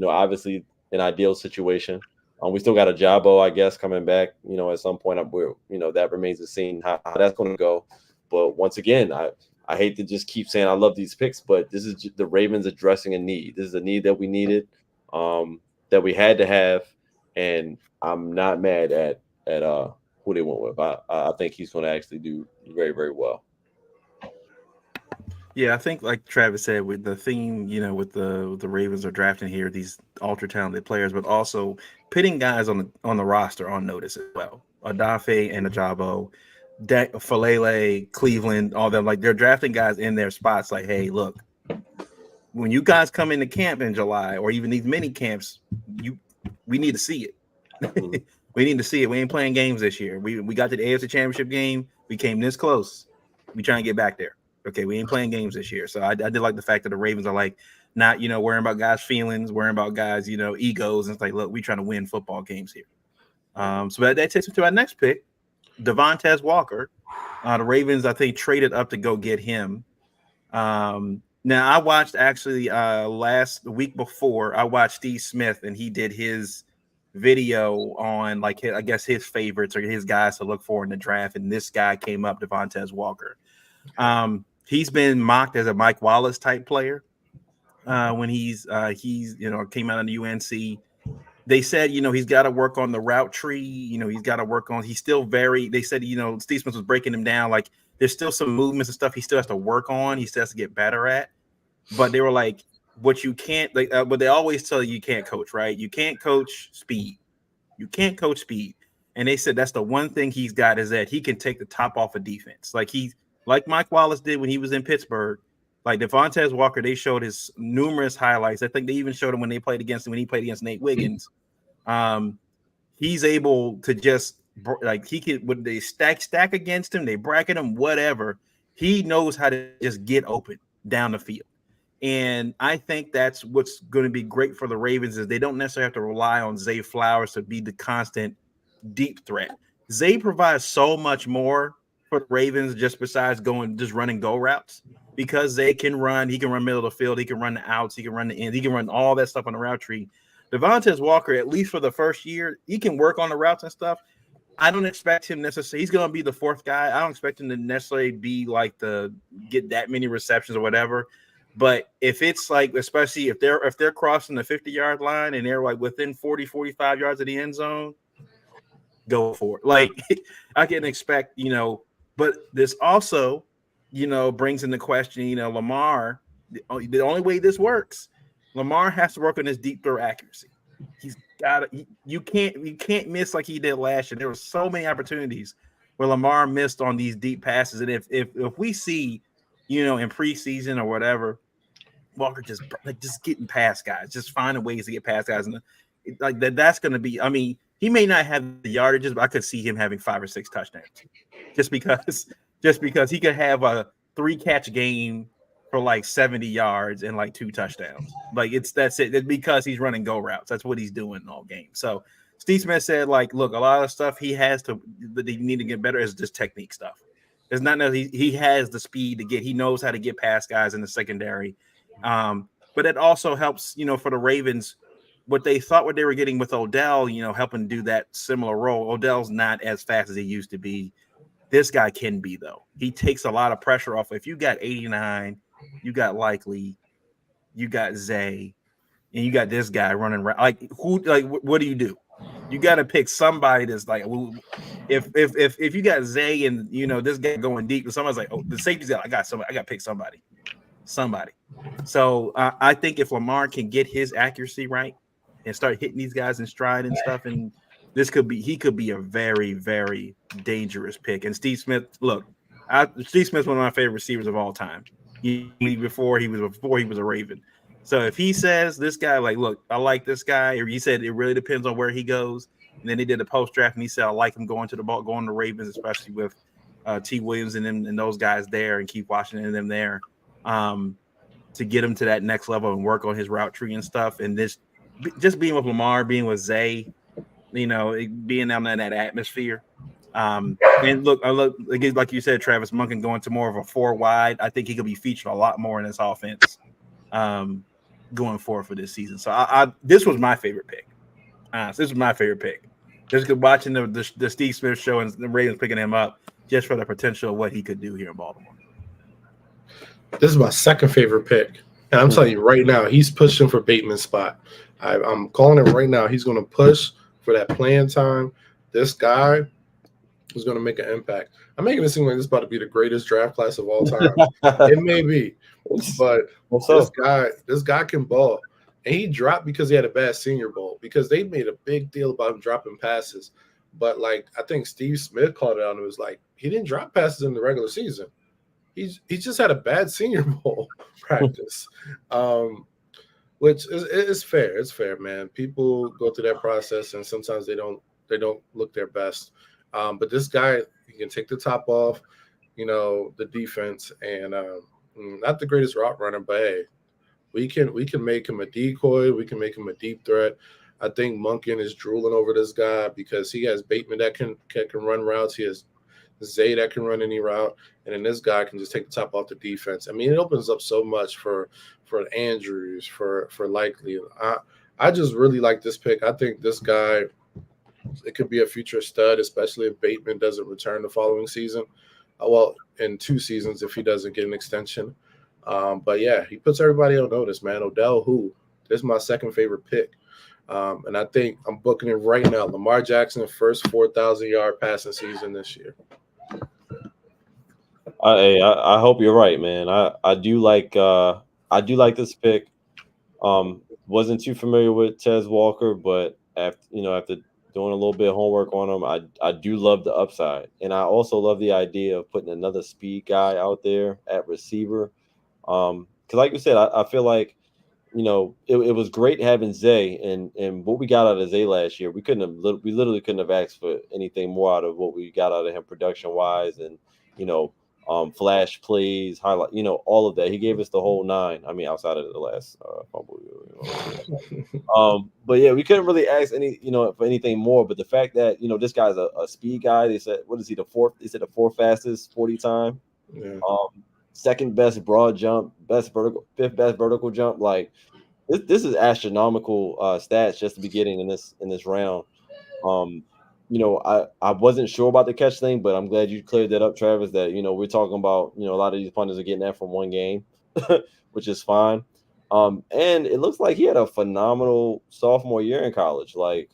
obviously an ideal situation. We still got Ojabo, I guess, coming back, at some point. That remains to see how that's going to go. But once again, I hate to just keep saying I love these picks, but this is the Ravens addressing a need. This is a need that we needed, that we had to have, and I'm not mad at who they went with. I think he's going to actually do very, very well. Yeah, I think like Travis said, with the theme, with the Ravens are drafting here these ultra talented players, but also pitting guys on the roster on notice as well. Adafe and Ojabo, Falele, Cleveland, all them, like they're drafting guys in their spots. Like, hey, look, when you guys come into camp in July or even these mini camps, we need to see it. Mhm. We need to see it. We ain't playing games this year. We got to the AFC Championship game. We came this close. We trying to get back there. Okay, we ain't playing games this year. So I did like the fact that the Ravens are like not, worrying about guys' feelings, worrying about guys, egos. And it's like, look, we trying to win football games here. So that takes us to our next pick, Devontae Walker. The Ravens, I think, traded up to go get him. Now I watched actually last week before I watched Steve Smith and he did his video on like I guess his favorites or his guys to look for in the draft, and this guy came up, Devontae Walker. He's been mocked as a Mike Wallace type player when he's came out of the UNC. They said, he's got to work on the route tree. He's got to work on, he's still they said, Steve Smith was breaking him down. Like there's still some movements and stuff he still has to work on. He still has to get better at. But they were like, what you can't, but they always tell you can't coach, right? You can't coach speed. You can't coach speed. And they said that's the one thing he's got is that he can take the top off of defense. Like Mike Wallace did when he was in Pittsburgh. Like Devontae Walker, they showed his numerous highlights. I think they even showed him when he played against Nate Wiggins. He's able to just he can when they stack against him, they bracket him, whatever. He knows how to just get open down the field. And I think that's what's going to be great for the Ravens is they don't necessarily have to rely on Zay Flowers to be the constant deep threat. Zay provides so much more for the Ravens just besides running go routes because Zay can run. He can run middle of the field. He can run the outs. He can run the ends. He can run all that stuff on the route tree. Devontae Walker, at least for the first year, he can work on the routes and stuff. I don't expect him necessarily. He's going to be the fourth guy. I don't expect him to necessarily be like get that many receptions or whatever. But if it's like, especially if they're crossing the 50-yard line and they're like within 40, 45 yards of the end zone, go for it. Like I can expect, but this also, brings into question, Lamar, the only way this works, Lamar has to work on his deep throw accuracy. He's got you can't miss like he did last year. There were so many opportunities where Lamar missed on these deep passes. And if we see, in preseason or whatever, Walker just getting past guys, just finding ways to get past guys, and like that's going to be. I mean, he may not have the yardages, but I could see him having 5 or 6 touchdowns, just because he could have a 3-catch game for like 70 yards and like 2 touchdowns. Like that's it. It's because he's running go routes. That's what he's doing all game. So Steve Smith said, like, look, a lot of stuff he has to that he need to get better is just technique stuff. It's not that he has the speed to get. He knows how to get past guys in the secondary. But it also helps, for the Ravens, what they were getting with Odell, helping do that similar role. Odell's not as fast as he used to be. This guy can be, though. He takes a lot of pressure off. If you got 89, you got Likely, you got Zay, and you got this guy running around. What do you do? You got to pick somebody that's like, if you got Zay and this guy going deep, and somebody's like, oh, the safety's got, I got to pick somebody. So I think if Lamar can get his accuracy right and start hitting these guys in stride and stuff, and he could be a very, very dangerous pick. And Steve Smith, Steve Smith's one of my favorite receivers of all time. Before he was a Raven. So if he says this guy, like, look, I like this guy, or he said it really depends on where he goes, and then he did a post draft and he said I like him going to the Ravens, especially with T. Williams and those guys there, and Keith Washington and them there. To get him to that next level and work on his route tree and stuff. And this just being with Lamar, being with Zay, being down in that atmosphere. And look, like you said, Travis Monken going to more of a 4 wide. I think he could be featured a lot more in this offense going forward for this season. So this was my favorite pick. This was my favorite pick. Just watching the Steve Smith show and the Ravens picking him up just for the potential of what he could do here in Baltimore. This is my second favorite pick. And I'm telling you right now, he's pushing for Bateman's spot. I'm calling it right now. He's going to push for that playing time. This guy is going to make an impact. I'm making it seem like this is about to be the greatest draft class of all time. It may be. But this guy can ball. And he dropped because he had a bad Senior Bowl, because they made a big deal about him dropping passes. But, like, I think Steve Smith called it out and it was like, he didn't drop passes in the regular season. He just had a bad Senior Bowl. practice. Which is fair. It's fair, man. People go through that process, and sometimes they don't look their best. But this guy, he can take the top off, the defense, and not the greatest route runner, but hey, we can make him a decoy. We can make him a deep threat. I think Monken is drooling over this guy because he has Bateman that can run routes. He has Zay that can run any route, and then this guy can just take the top off the defense. I mean, it opens up so much for Andrews, for Likely. I just really like this pick. I think this guy, it could be a future stud, especially if Bateman doesn't return the following season. Well, in 2 seasons if he doesn't get an extension. But yeah, he puts everybody on notice, man. Odell, who? This is my second favorite pick. And I think I'm booking it right now. Lamar Jackson, first 4,000-yard passing season this year. I hope you're right, man. I do like this pick. Wasn't too familiar with Tez Walker, but after doing a little bit of homework on him, I do love the upside, and I also love the idea of putting another speed guy out there at receiver. Because like you said, I feel like it was great having Zay, and what we got out of Zay last year, we literally couldn't have asked for anything more out of what we got out of him production wise, and you know, flash plays, highlight, all of that. He gave us the whole nine. I mean, outside of the last fumble. But yeah, we couldn't really ask for anything more. But the fact that this guy's a speed guy, they said, what is he, the fourth? They said the fourth fastest 40 time. Yeah. Second best broad jump, fifth best vertical jump. Like this is astronomical stats just to be getting in this round. Um, I wasn't sure about the catch thing, but I'm glad you cleared that up, Travis. That we're talking about a lot of these punters are getting that from one game, which is fine. And it looks like he had a phenomenal sophomore year in college. Like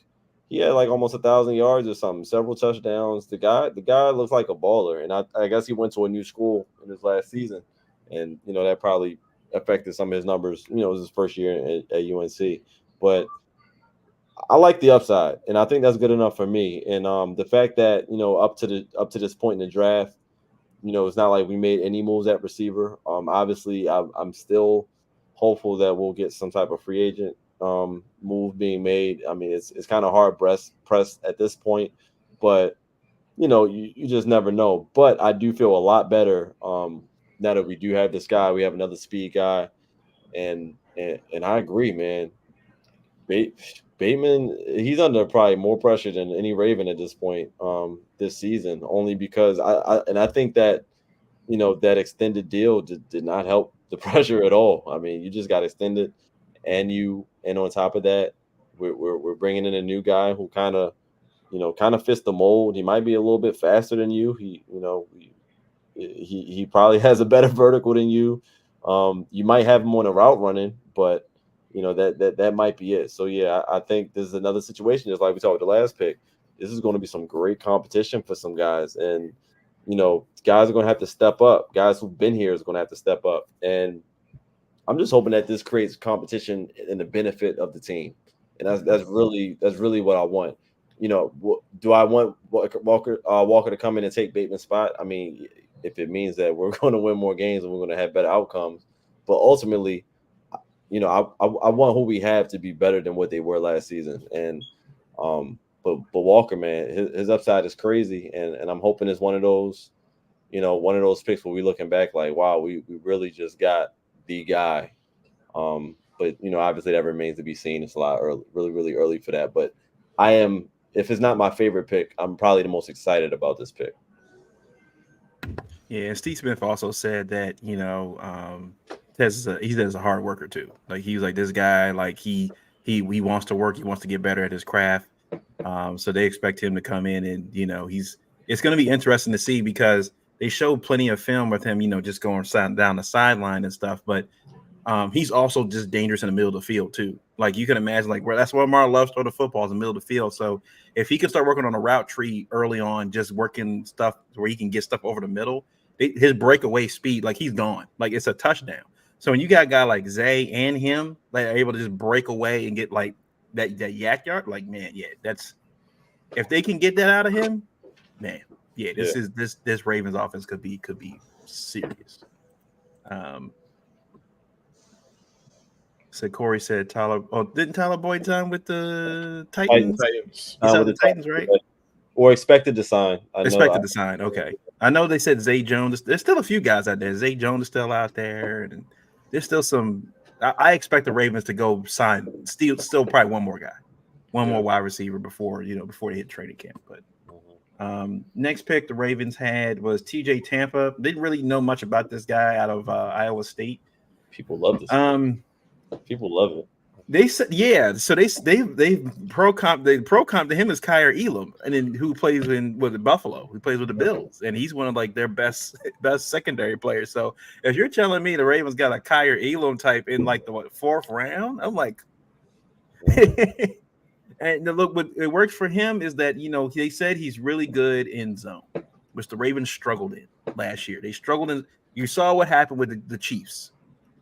he had like almost 1,000 yards or something, several touchdowns. The guy looks like a baller, and I guess he went to a new school in his last season, and that probably affected some of his numbers. It was his first year at UNC, but I like the upside, and I think that's good enough for me. And the fact that up to this point in the draft, it's not like we made any moves at receiver. Obviously, I'm still hopeful that we'll get some type of free agent move being made. I mean, it's kind of hard pressed at this point, but you just never know. But I do feel a lot better now that we do have this guy. We have another speed guy, and I agree, man. Bateman, he's under probably more pressure than any Raven at this point this season, only because I think that that extended deal did not help the pressure at all. I mean, you just got extended, and on top of that, we're bringing in a new guy who kind of fits the mold. He might be a little bit faster than you. He probably has a better vertical than you. You might have him on a route running, but that might be it. So yeah, I think this is another situation, just like we talked about the last pick. This is going to be some great competition for some guys, and guys are going to have to step up. Guys who've been here is going to have to step up, and I'm just hoping that this creates competition in the benefit of the team, and that's really what I want. Do I want Walker to come in and take Bateman's spot? I mean, if it means that we're going to win more games and we're going to have better outcomes, but ultimately, I want who we have to be better than what they were last season. And but Walker, man, his upside is crazy, and I'm hoping it's one of those picks where we looking back like, wow, we really just got the guy. But obviously that remains to be seen. It's a lot early, really, really early for that. But I am, if it's not my favorite pick, I'm probably the most excited about this pick. Yeah, and Steve Smith also said that Tez he's a hard worker too. Like he's like this guy, like he wants to work, he wants to get better at his craft. So they expect him to come in, and it's going to be interesting to see because they showed plenty of film with him, just going down the sideline and stuff. But he's also just dangerous in the middle of the field too. Like you can imagine, like where that's where Mar loves to throw the footballs in the middle of the field. So if he can start working on a route tree early on, just working stuff where he can get stuff over the middle, his breakaway speed, like he's gone, like it's a touchdown. So when you got a guy like Zay and him, like are able to just break away and get like that yak yard, like man, yeah, that's if they can get that out of him, man, yeah, this Ravens offense could be serious. So Corey said Tyler. Oh, didn't Tyler Boyd sign with the Titans. Titans? Titans. He signed With with the the Titans, right? or expected to sign. I know. Expected to sign. Okay. I know they said Zay Jones. There's still a few guys out there. Zay Jones is still out there, and there's still some. I expect the Ravens to go sign still probably one more guy, one more wide receiver before they hit training camp. But next pick the Ravens had was TJ Tampa. Didn't really know much about this guy out of Iowa State. People love this. People love it. They said, yeah. So they pro comp to him is Kyer Elam, and then who plays with the Buffalo, who plays with the Bills, and he's one of like their best secondary players. So if you're telling me the Ravens got a Kyer Elam type in like the fourth round, I'm like, and look, what it works for him is that they said he's really good in zone, which the Ravens struggled in last year. They struggled in. You saw what happened with the Chiefs.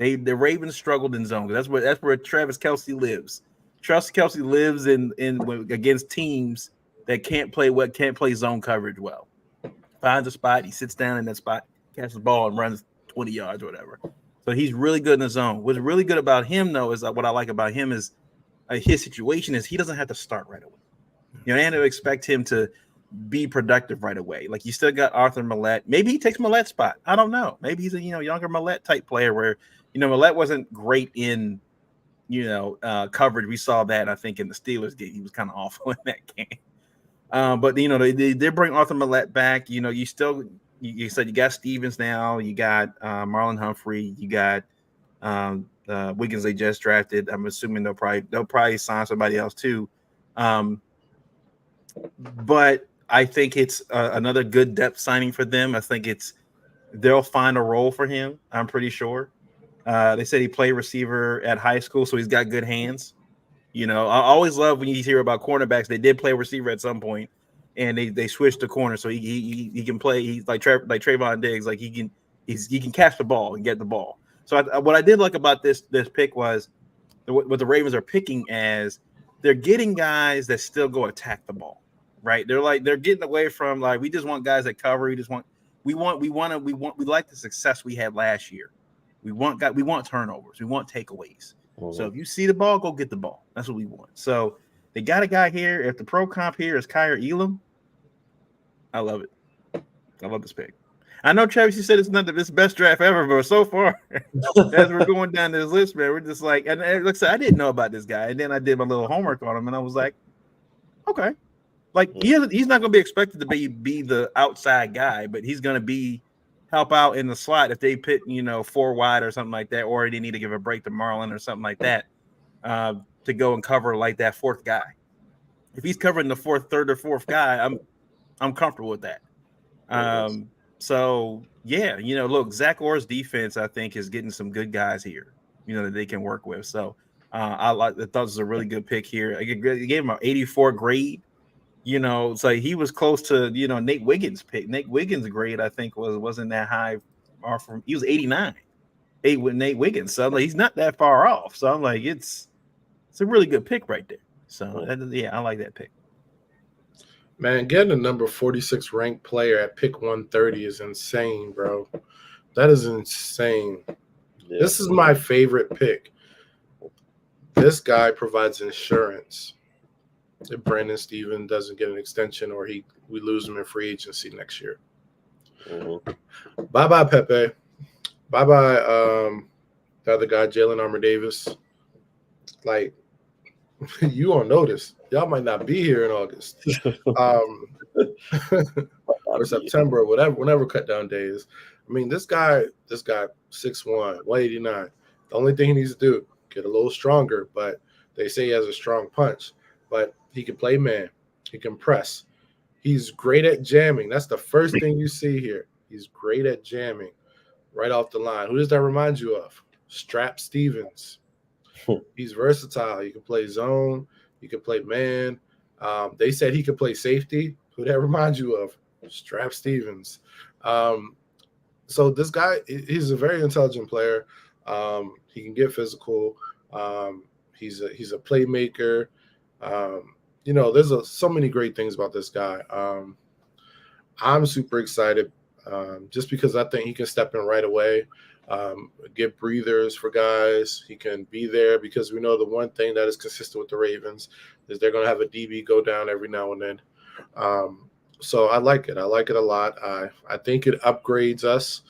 The Ravens struggled in zone. That's where Travis Kelce lives. Travis Kelce lives in against teams that can't play zone coverage well. Finds a spot, he sits down in that spot, catches the ball, and runs 20 yards or whatever. So he's really good in the zone. What's really good about him, though, is what I like about him is his situation is he doesn't have to start right away. And to expect him to be productive right away. Like you still got Arthur Millette. Maybe he takes Millette's spot. I don't know. Maybe he's a younger Millette type player where Millette wasn't great in coverage. We saw that I think in the Steelers game. He was kind of awful in that game. But they bring Arthur Millette back. You still you said you got Stevens now. You got Marlon Humphrey. You got Wiggins they just drafted. I'm assuming they'll probably sign somebody else too. But I think it's another good depth signing for them. I think they'll find a role for him. I'm pretty sure. They said he played receiver at high school, so he's got good hands. I always love when you hear about cornerbacks. They did play receiver at some point, and they switched to corner, so he can play. He's like Trayvon Diggs, like he can catch the ball and get the ball. So what I did like about this pick was what the Ravens are picking as they're getting guys that still go attack the ball. Right, they're getting away from like we just want guys that cover. We like the success we had last year. We want turnovers. We want takeaways. So if you see the ball, go get the ball. That's what we want. So they got a guy here. If the pro comp here is Kyer Elam, I love it. I love this pick. I know Travis, you said it's not the best draft ever, but so far as we're going down this list, man, we're just like, and like I said, I didn't know about this guy, and then I did my little homework on him, and I was like, okay. Like he's not going to be expected to be the outside guy, but he's going to help out in the slot if they put 4 wide or something like that, or they need to give a break to Marlon or something like that to go and cover like that fourth guy. If he's covering the third or fourth guy, I'm comfortable with that. So yeah, look, Zach Orr's defense I think is getting some good guys here, that they can work with. So I thought this was a really good pick here. I gave him an 84 grade. So he was close to Nate Wiggins' pick. Nate Wiggins' grade I think wasn't that high. He was 89, 8 with Nate Wiggins. So he's not that far off. So I'm like, it's a really good pick right there. So yeah, I like that pick. Man, getting a number 46 ranked player at pick 130 is insane, bro. That is insane. Yeah. This is my favorite pick. This guy provides insurance if Brandon Stevens doesn't get an extension or we lose him in free agency next year. Bye-bye, Pepe. Bye-bye, the other guy, Jalen Armour-Davis. Like, you on notice. Y'all might not be here in August. Or September, or whenever cut down day is. I mean, this guy 6'1", 189. The only thing he needs to do, get a little stronger, but they say he has a strong punch. But he can play man. He can press. He's great at jamming. That's the first thing you see here. He's great at jamming right off the line. Who does that remind you of? Strap Stevens. He's versatile. You can play zone. You can play man. They said he could play safety. Who that reminds you of? Strap Stevens. So this guy, he's a very intelligent player. He can get physical. He's a playmaker. There's so many great things about this guy. I'm super excited just because I think he can step in right away. get breathers for guys. He can be there because we know the one thing that is consistent with the Ravens is they're going to have a DB go down every now and then. So I like it. I like it a lot. I think it upgrades us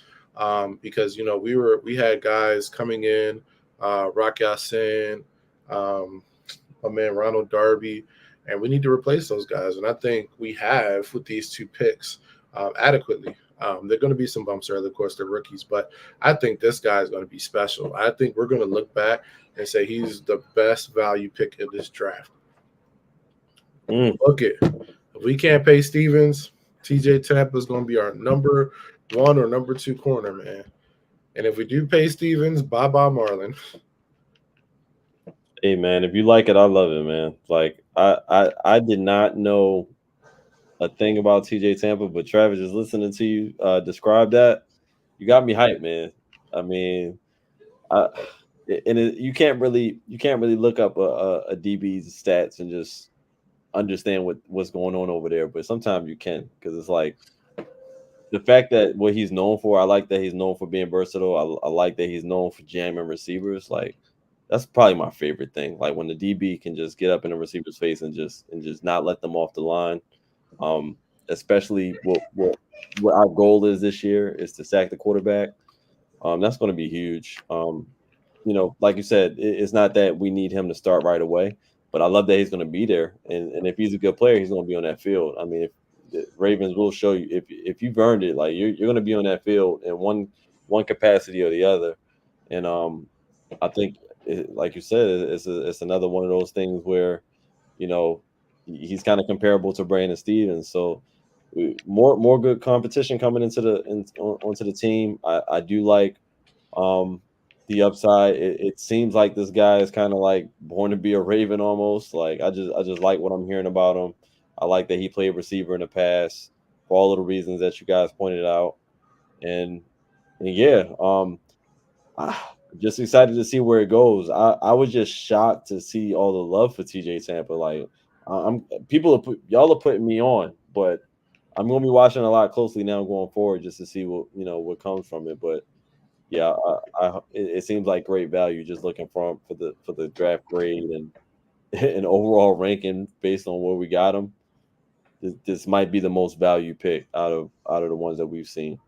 because we had guys coming in, Rock Ya-Sin, my man Ronald Darby, and we need to replace those guys. And I think we have with these two picks adequately. There are going to be some bumps early, of course, they're rookies, but I think this guy is going to be special. I think we're going to look back and say he's the best value pick in this draft. Look it. If we can't pay Stevens, TJ Tampa is going to be our number 1 or number 2 corner, man. And if we do pay Stevens, bye-bye Marlon. Hey man, if you like it, I love it, man. Like I did not know a thing about TJ Tampa, but Travis, just listening to you describe that, you got me hyped, man. I mean, I you can't really look up a DB's stats and just understand what's going on over there, but sometimes you can, because it's like the fact that what he's known for. I like that he's known for being versatile. I like that he's known for jamming receivers. Like that's probably my favorite thing. Like when the DB can just get up in the receiver's face and just not let them off the line. Especially what our goal is this year is to sack the quarterback. That's going to be huge. Like you said, it's not that we need him to start right away, but I love that he's going to be there. And if he's a good player, he's going to be on that field. I mean, if the Ravens will show you if you've earned it, like you're going to be on that field in one capacity or the other. And I think, like you said, it's another one of those things where, he's kind of comparable to Brandon Stevens. So more good competition coming into onto the team. I do like the upside. It seems like this guy is kind of like born to be a Raven almost. Like I just like what I'm hearing about him. I like that he played receiver in the past for all of the reasons that you guys pointed out. And yeah, just excited to see where it goes. I was just shocked to see all the love for TJ Tampa. Like y'all are putting me on, but I'm gonna be watching a lot closely now going forward just to see what comes from it. But yeah, it seems like great value just looking for the draft grade and an overall ranking based on where we got him. This might be the most value pick out of the ones that we've seen.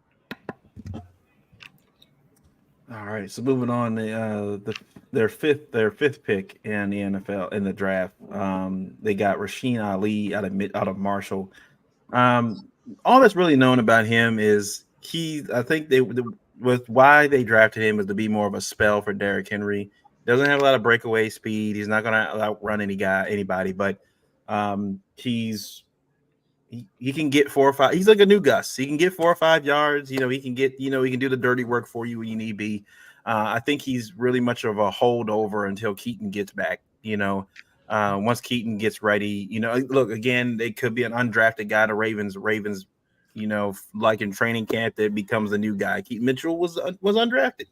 All right, so moving on, their fifth pick in the NFL in the draft. They got Rasheen Ali out of Marshall. All that's really known about him is I think with why they drafted him is to be more of a spell for Derrick Henry. Doesn't have a lot of breakaway speed. He's not going to outrun anybody, but he can get 4 or 5. He's like a new Gus. He can get 4 or 5 yards. He can he can do the dirty work for you when you need be. I think he's really much of a holdover until Keaton gets back. Once Keaton gets ready, look again. They could be an undrafted guy to Ravens. Like in training camp, that becomes the new guy. Keaton Mitchell was undrafted,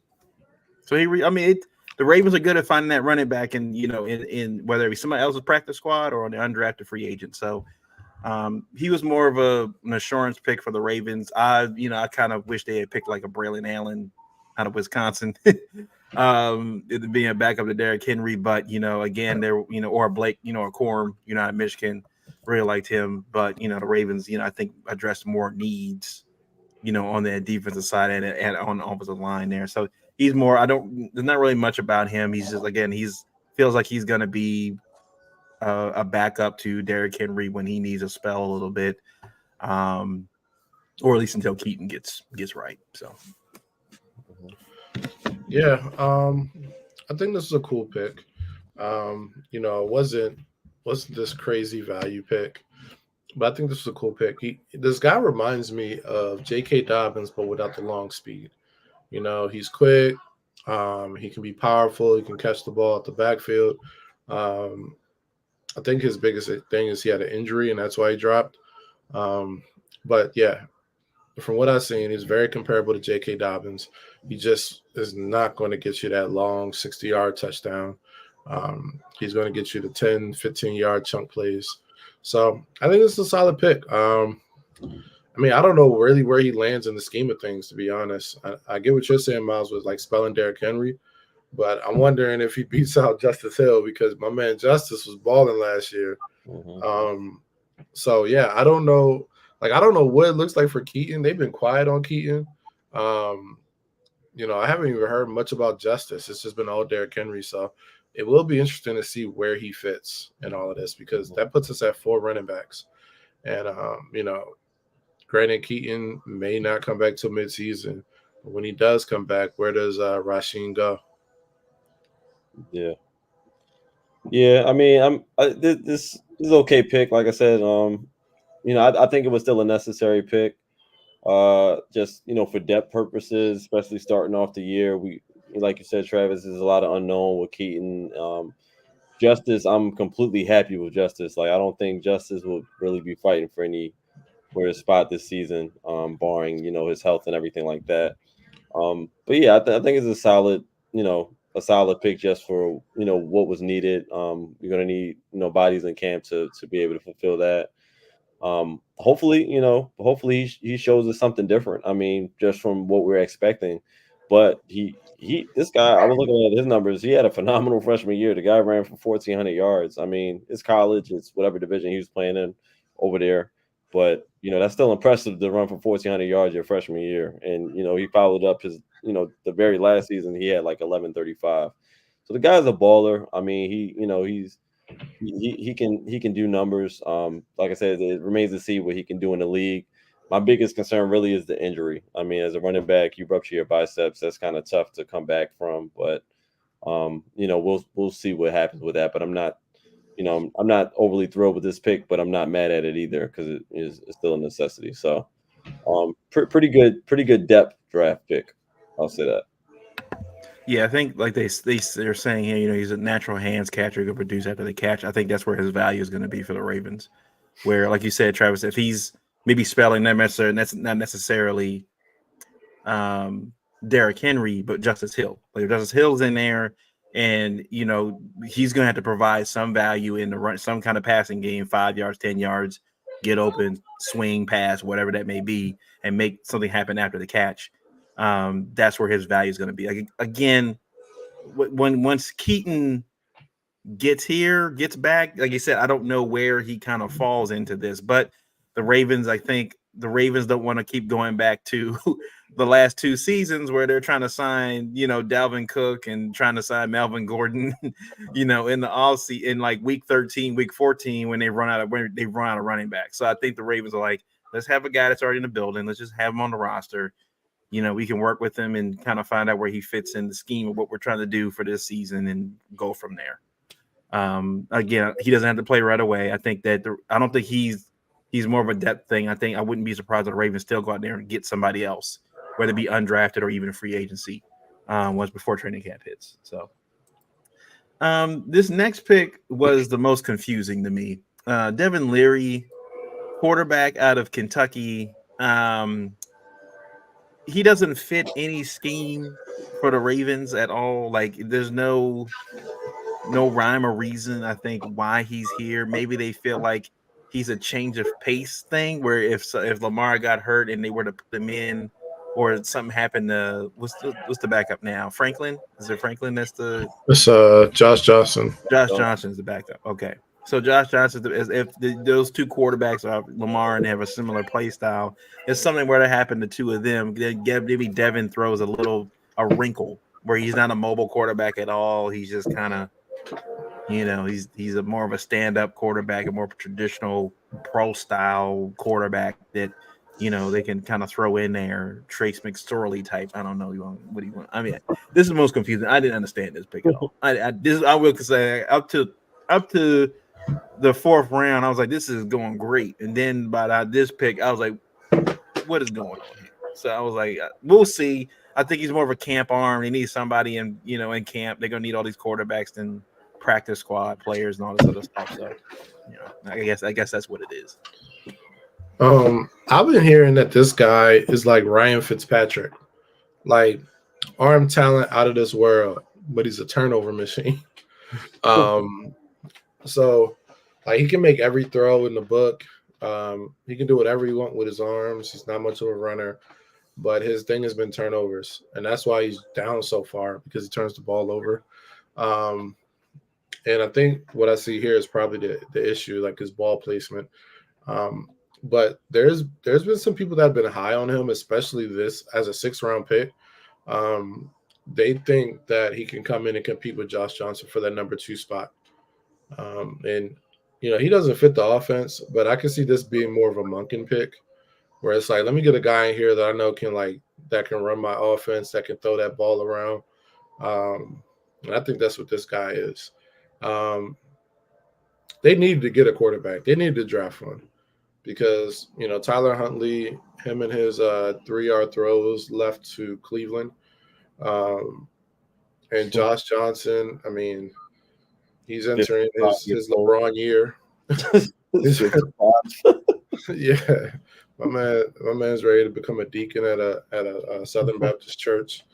so the Ravens are good at finding that running back, and in whether it be somebody else's practice squad or an undrafted free agent. So. He was more of an assurance pick for the Ravens. I kind of wish they had picked like a Braylon Allen out of Wisconsin, it being a backup to Derrick Henry. But again, or Blake, or Corum, at Michigan, really liked him. But the Ravens, I think addressed more needs, on the defensive side and on the offensive line there. So he's more. There's not really much about him. He's just feels like he's going to be a backup to Derrick Henry when he needs a spell a little bit, or at least until Keaton gets right. So, yeah, I think this is a cool pick. It wasn't this crazy value pick, but I think this is a cool pick. This guy reminds me of J.K. Dobbins, but without the long speed. He's quick. He can be powerful. He can catch the ball at the backfield. I think his biggest thing is he had an injury, and that's why he dropped. But yeah, from what I've seen, he's very comparable to J.K. Dobbins. He just is not going to get you that long 60-yard touchdown. He's going to get you the 10, 15-yard chunk plays. So I think this is a solid pick. I mean, I don't know really where he lands in the scheme of things, to be honest. I get what you're saying, Miles, with like spelling Derrick Henry, but I'm wondering if he beats out Justice Hill because my man Justice was balling last year. Mm-hmm. So yeah, I don't know. Like, I don't know what it looks like for Keaton. They've been quiet on Keaton. Um, I haven't even heard much about Justice. It's just been all Derrick Henry. So it will be interesting to see where he fits in all of this because that puts us at 4 running backs. And granted, Keaton may not come back till midseason. But when he does come back, where does Rasheen go? Yeah. Yeah, I mean, this is okay pick. Like I said, I think it was still a necessary pick. Just for depth purposes, especially starting off the year. We, like you said, Travis, there's a lot of unknown with Keaton. Justice, I'm completely happy with Justice. Like, I don't think Justice will really be fighting for his spot this season, barring his health and everything like that. But yeah, I think it's a solid pick just for what was needed. You're gonna need bodies in camp to be able to fulfill that. Hopefully he shows us something different. I mean, just from what we're expecting. But this guy, I was looking at his numbers. He had a phenomenal freshman year. The guy ran for 1,400 yards. I mean, it's college, it's whatever division he was playing in over there. But that's still impressive to run for 1,400 yards your freshman year. And he followed up his the very last season he had like 1135. So the guy's a baller. I mean, he can do numbers. Like I said, it remains to see what he can do in the league. My biggest concern really is the injury. I mean, as a running back, you rupture your biceps. That's kind of tough to come back from. But we'll see what happens with that. But I'm not overly thrilled with this pick, but I'm not mad at it either because it's still a necessity. So, pretty good depth draft pick. I'll say that. Yeah, I think like they're saying here, he's a natural hands catcher who can produce after the catch. I think that's where his value is going to be for the Ravens. Where, like you said, Travis, if he's maybe spelling that's not necessarily Derrick Henry, but Justice Hill. Like if Justice Hill's in there, and he's going to have to provide some value in the run, some kind of passing game, 5 yards, 10 yards, get open, swing, pass, whatever that may be, and make something happen after the catch. That's where his value is going to be. Like, again, once Keaton gets back, like you said, I don't know where he kind of falls into this, but I think the Ravens don't want to keep going back to the last 2 seasons where they're trying to sign, Dalvin Cook and trying to sign Melvin Gordon, in the in like week 13, week 14 when they run out of running back. So I think the Ravens are like, let's have a guy that's already in the building. Let's just have him on the roster. We can work with him and kind of find out where he fits in the scheme of what we're trying to do for this season and go from there. Again, he doesn't have to play right away. I think that I don't think he's more of a depth thing. I think I wouldn't be surprised if the Ravens still go out there and get somebody else, whether it be undrafted or even free agency, once before training camp hits. So, this next pick was the most confusing to me. Devin Leary, quarterback out of Kentucky. He doesn't fit any scheme for the Ravens at all. Like, there's no rhyme or reason, I think, why he's here. Maybe they feel like he's a change of pace thing, where if Lamar got hurt and they were to put him in, or something happened to what's the backup now? Franklin? Is it Franklin? That's the It's Josh Johnson. Josh Johnson's the backup. Okay. So Josh Johnson, if those 2 quarterbacks are Lamar and they have a similar play style, it's something where that happened to 2 of them. Maybe Devin throws a wrinkle where he's not a mobile quarterback at all. He's just kind of, he's a more of a stand-up quarterback, a more traditional pro style quarterback that they can kind of throw in there, Trace McSorley type. I don't know what do you want. I mean, this is the most confusing. I didn't understand this pick at all. I will say up to the 4th round, I was like, this is going great, and then by this pick, I was like, what is going on here? So I was like, we'll see. I think he's more of a camp arm. He needs somebody in camp. They're gonna need all these quarterbacks and practice squad players and all this other stuff. So, I guess that's what it is. I've been hearing that this guy is like Ryan Fitzpatrick, like arm talent out of this world, but he's a turnover machine. So like he can make every throw in the book. He can do whatever he want with his arms. He's not much of a runner, but his thing has been turnovers, and that's why he's down so far because he turns the ball over. Um, and I think what I see here is probably the issue, like his ball placement. Um, but there's been some people that have been high on him, especially this as a 6th round pick. Um, they think that he can come in and compete with Josh Johnson for that number 2 spot. And he doesn't fit the offense, but I can see this being more of a Munkin pick, where it's like, let me get a guy in here that I know can that can run my offense, that can throw that ball around. And I think that's what this guy is. Um, they needed to get a quarterback. They needed to draft one because Tyler Huntley, him and his 3-yard throws left to Cleveland, um, and Josh Johnson. I mean, he's entering 55 years his old. LeBron year. Yeah, my man's ready to become a deacon at a Southern Baptist church.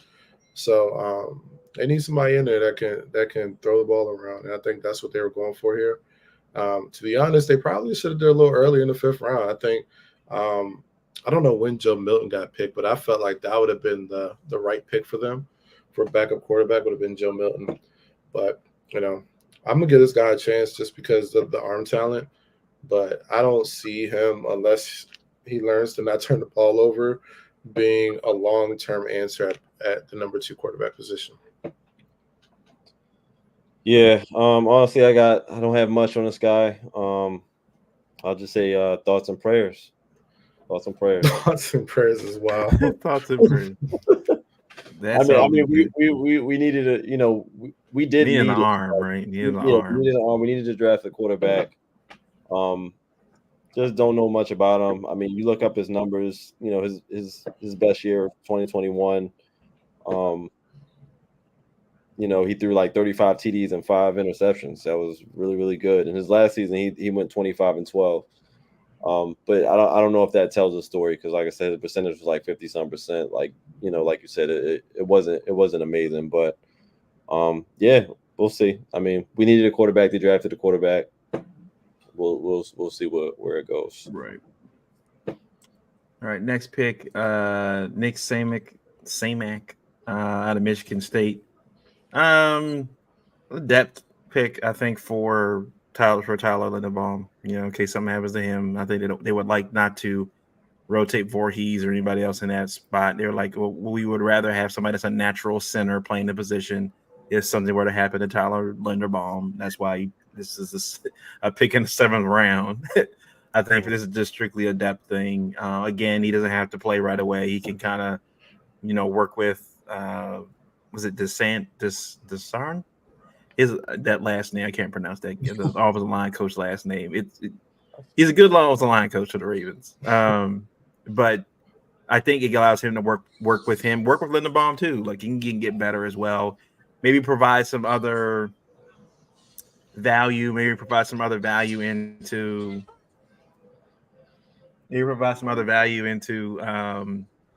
So they need somebody in there that can throw the ball around, and I think that's what they were going for here. To be honest, they probably should have done a little earlier in the 5th round. I think I don't know when Joe Milton got picked, but I felt like that would have been the right pick for them for backup quarterback would have been Joe Milton. But I'm gonna give this guy a chance just because of the arm talent. But I don't see him unless he learns to not turn the ball over being a long-term answer at the number 2 quarterback position. Yeah. Honestly, I don't have much on this guy. I'll just say thoughts and prayers. Thoughts and prayers. Thoughts and prayers as well. Thoughts and prayers. I That's mean, all we do. we needed a, we did Need an need it. arm, right? Need an Yeah, we arm. needed an arm. We needed to draft a quarterback. Um, just don't know much about him. I mean, you look up his numbers. His best year, 2021. Um, he threw like 35 TDs and 5 interceptions. That was really, really good. And his last season, he went 25-12. But I don't know if that tells a story because, like I said, the percentage was like 50-some percent. Like like you said, it wasn't amazing. But yeah, we'll see. I mean, we needed a quarterback. They drafted a quarterback. We'll see where it goes. Right. All right. Next pick, Nick Samac, out of Michigan State. Depth pick, I think for Tyler Linderbaum. In case something happens to him, I think they would like not to rotate Voorhees or anybody else in that spot. They're like, well, we would rather have somebody that's a natural center playing the position if something were to happen to Tyler Linderbaum. That's why this is a pick in the 7th round. I think this is just strictly a depth thing. Again, he doesn't have to play right away. He can kind of, work with. Was it Desarn? That last name I can't pronounce that. The offensive line coach last name. He's a good offensive line coach for the Ravens. But I think it allows him to work with Linderbaum too. Like he can get better as well. Maybe provide some other value. Into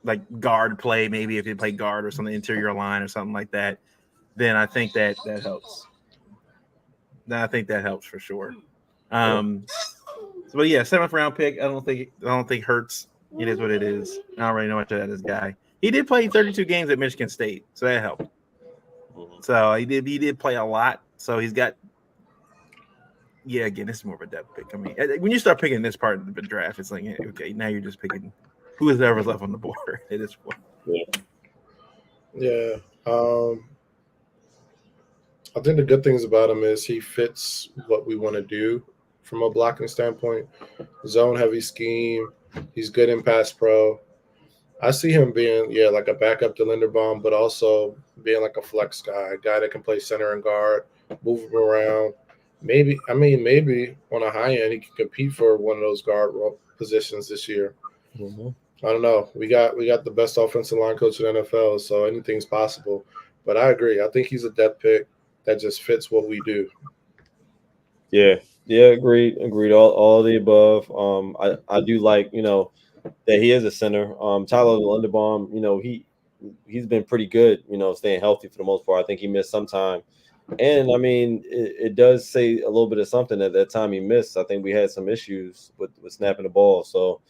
like guard play. Maybe if they play guard or something, interior line or something like that. Then I think that helps. Then I think that helps for sure. But yeah, 7th round pick. I don't think hurts. It is what it is. I don't really know much about this guy. He did play 32 games at Michigan State, so that helped. So he did play a lot. So he's got. Yeah, again, this is more of a depth pick. I mean, when you start picking this part of the draft, it's like, okay, now you're just picking who is ever left on the board at this point. Yeah. I think the good things about him is he fits what we want to do from a blocking standpoint. Zone heavy scheme. He's good in pass pro. I see him being, like a backup to Linderbaum, but also being like a flex guy, a guy that can play center and guard, move him around. Maybe on a high end, he can compete for one of those guard positions this year. Mm-hmm. I don't know. We got the best offensive line coach in the NFL, so anything's possible. But I agree. I think he's a depth pick that just fits what we do. Yeah, agreed. All of the above. I do like that he is a center. Tyler Linderbaum, he's been pretty good. Staying healthy for the most part. I think he missed some time And I mean, it does say a little bit of something at that time he missed. I think we had some issues with snapping the ball. So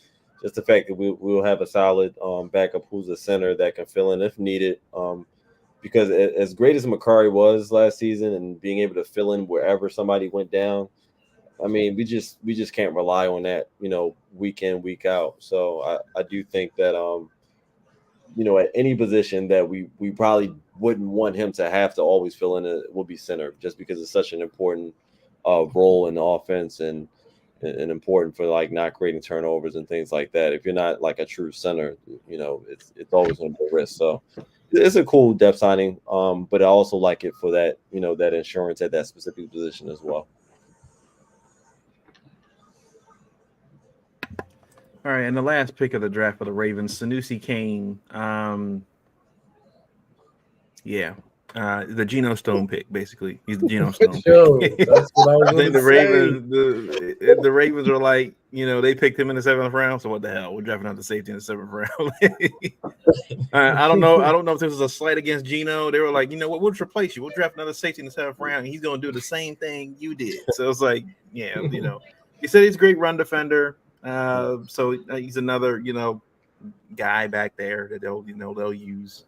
just the fact that we'll have a solid backup who's a center that can fill in if needed. Because as great as Makari was last season and being able to fill in wherever somebody went down, I mean, we just can't rely on that, week in, week out. So I do think that at any position that we probably wouldn't want him to have to always fill in it will be center, just because it's such an important role in the offense and important for like not creating turnovers and things like that. If you're not like a true center, it's always going to be a risk. So it's a cool depth signing, but I also like it for that that insurance at that specific position as well. All right, and the last pick of the draft for the Ravens, Sanusi Kane. Yeah, the Geno Stone pick, basically. He's the Geno Stone Yo, pick. that's what I was I think gonna the say. the Ravens are like, they picked him in the 7th round. So what the hell? We're drafting out the safety in the 7th round. I don't know. I don't know if this was a slight against Geno. They were like, you know what? We'll just replace you. We'll draft another safety in the 7th round. And he's going to do the same thing you did. So it's like, yeah, he said he's a great run defender. So he's another, guy back there that they'll use.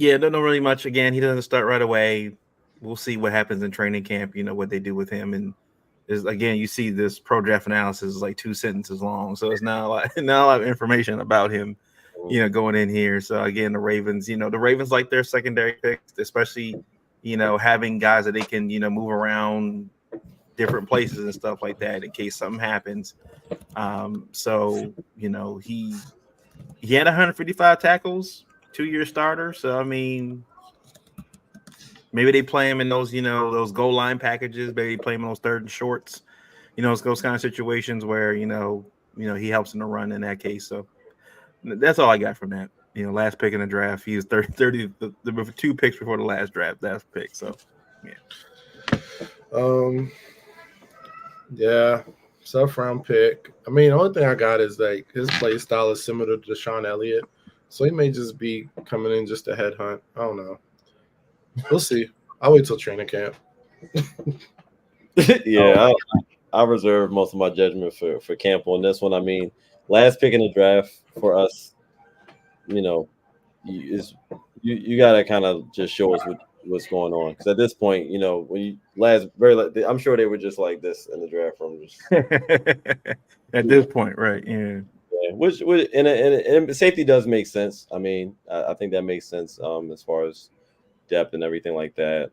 Yeah, don't know really much. Again, he doesn't start right away. We'll see what happens in training camp. What they do with him, and is again, you see this pro draft analysis is like 2 sentences long, so it's not a lot, not a lot of information about him, going in here. So again, the Ravens like their secondary picks, especially having guys that they can move around different places and stuff like that in case something happens. So he had 155 tackles, 2-year starter. So I mean, maybe they play him in those those goal line packages. Maybe play him in those 3rd and shorts. Those kind of situations where he helps in the run in that case. So that's all I got from that. Last pick in the draft. He was 30 the 2 picks before the last pick. So yeah. Yeah, 7th round pick. I mean, the only thing I got is like his play style is similar to Deshaun Elliott, so he may just be coming in just a headhunt. I don't know. We'll see. I'll wait till training camp. Yeah, I reserve most of my judgment for camp on this one. I mean, last pick in the draft for us, is you got to kind of just show us what's going on, because at this point, when you I'm sure they were just like this in the draft room, just At this point, right? Yeah. yeah, which and safety does make sense. I mean, I think that makes sense as far as depth and everything like that.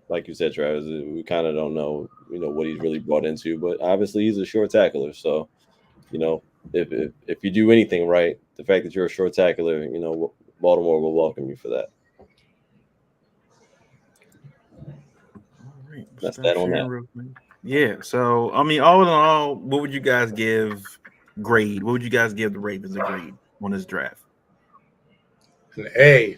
Like you said, Travis, we kind of don't know, what he's really brought into, but obviously he's a short tackler. So, if you do anything right, the fact that you're a short tackler, Baltimore will welcome you for that. All right. That's Stop that on that. sharing real quick. Yeah. So I mean, all in all, what would you guys give grade? What would you guys give the Ravens a grade on this draft? An A.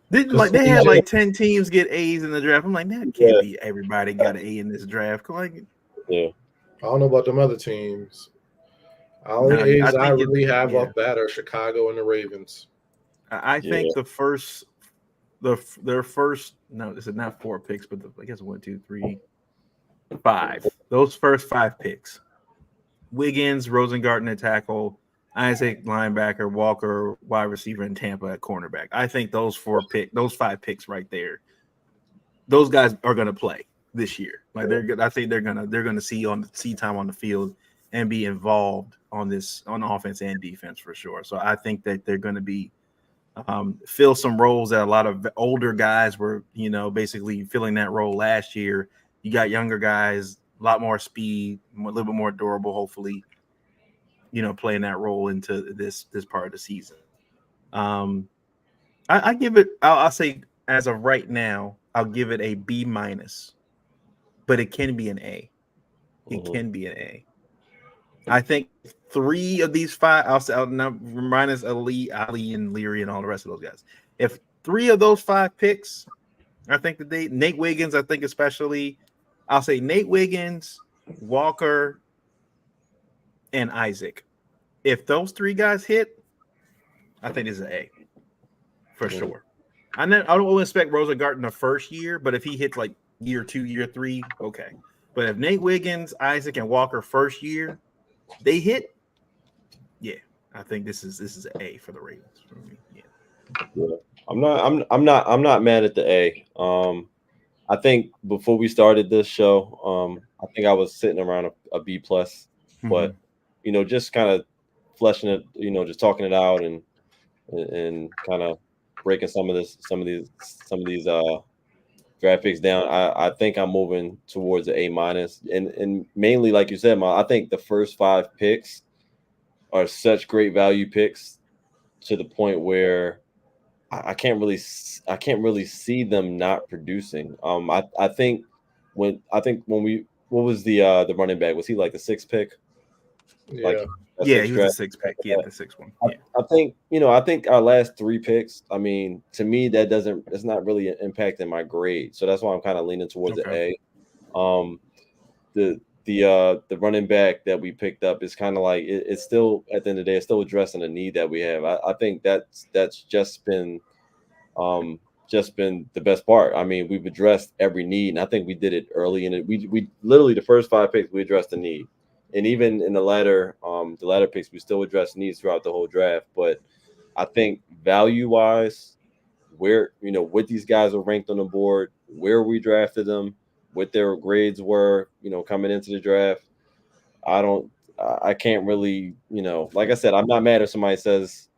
They had like 10 teams get A's in the draft. I'm like, that can't Yeah. be everybody got an A in this draft. Like, Yeah. I don't know about them other teams. All no, the A's I really have off bat are Chicago and the Ravens. I think their first no, this is not 4 picks, but I guess 1, 2, 3, 5. Those first 5 picks: Wiggins, Rosengarten at tackle, Isaac linebacker, Walker wide receiver, and Tampa at cornerback. I think those 5 picks right there, those guys are going to play this year. Like I think they're gonna see time on the field and be involved on offense and defense for sure. So I think that they're going to be fill some roles that a lot of older guys were, basically filling that role last year. You got younger guys, a lot more speed, a little bit more durable, hopefully, playing that role into this part of the season. I give it, I'll say as of right now, I'll give it a B minus, but it can be an A. It can be an A. I think 3 of these 5, I'll say, minus Ali, and Leary, and all the rest of those guys. If 3 of those 5 picks, I think that Nate Wiggins, I think especially, I'll say Nate Wiggins, Walker, and Isaac. If those 3 guys hit, I think this is an A for sure. I don't expect Rosengarten the first year, but if he hits like year 2, year 3, okay. But if Nate Wiggins, Isaac, and Walker first year they hit, yeah, I think this is an A for the Ravens for me. Yeah. Yeah. I'm not mad at the A. I think before we started this show, I think I was sitting around a B plus, Mm-hmm. but just kind of fleshing it, just talking it out and kind of breaking some of these draft picks down. I think I'm moving towards an A minus, and mainly like you said, Ma, I think the first 5 picks are such great value picks to the point where I can't really see them not producing. I think when we what was the running back, was he like the 6th pick, like Yeah. a Yeah, he six was a draft? 6 pick. He had the 6 one. I, Yeah. I think our last 3 picks. I mean, to me, it's not really impacting my grade. So that's why I'm kind of leaning towards the Okay. A. Um, the running back that we picked up is kind of like it's still at the end of the day, it's still addressing a need that we have. I think that's um just been the best part. I mean, we've addressed every need, and I think we did it early. And we literally the first 5 picks we addressed the need, and even in the latter picks we still addressed needs throughout the whole draft. But I think value wise, where what these guys are ranked on the board, where we drafted them, what their grades were, coming into the draft. I don't, I can't really, like I said, I'm not mad if somebody says,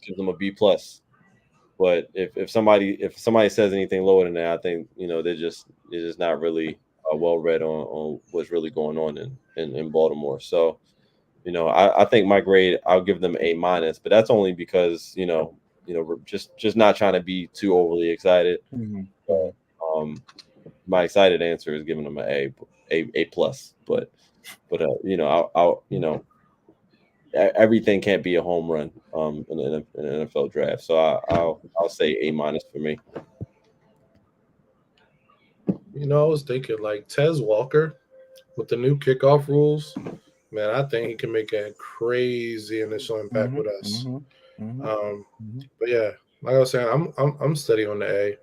give them a B plus. But if somebody says anything lower than that, I think they're just not really well read on what's really going on in Baltimore. So I think my grade, I'll give them A minus, but that's only because we're just not trying to be too overly excited. Mm-hmm. But, my excited answer is giving them an A plus. But I'll everything can't be a home run in an NFL draft. So I'll say A minus for me. I was thinking like Tez Walker with the new kickoff rules. Man, I think he can make a crazy initial impact Mm-hmm. with us. Mm-hmm. Mm-hmm. Um, Mm-hmm. but yeah, like I was saying, I'm steady on the A.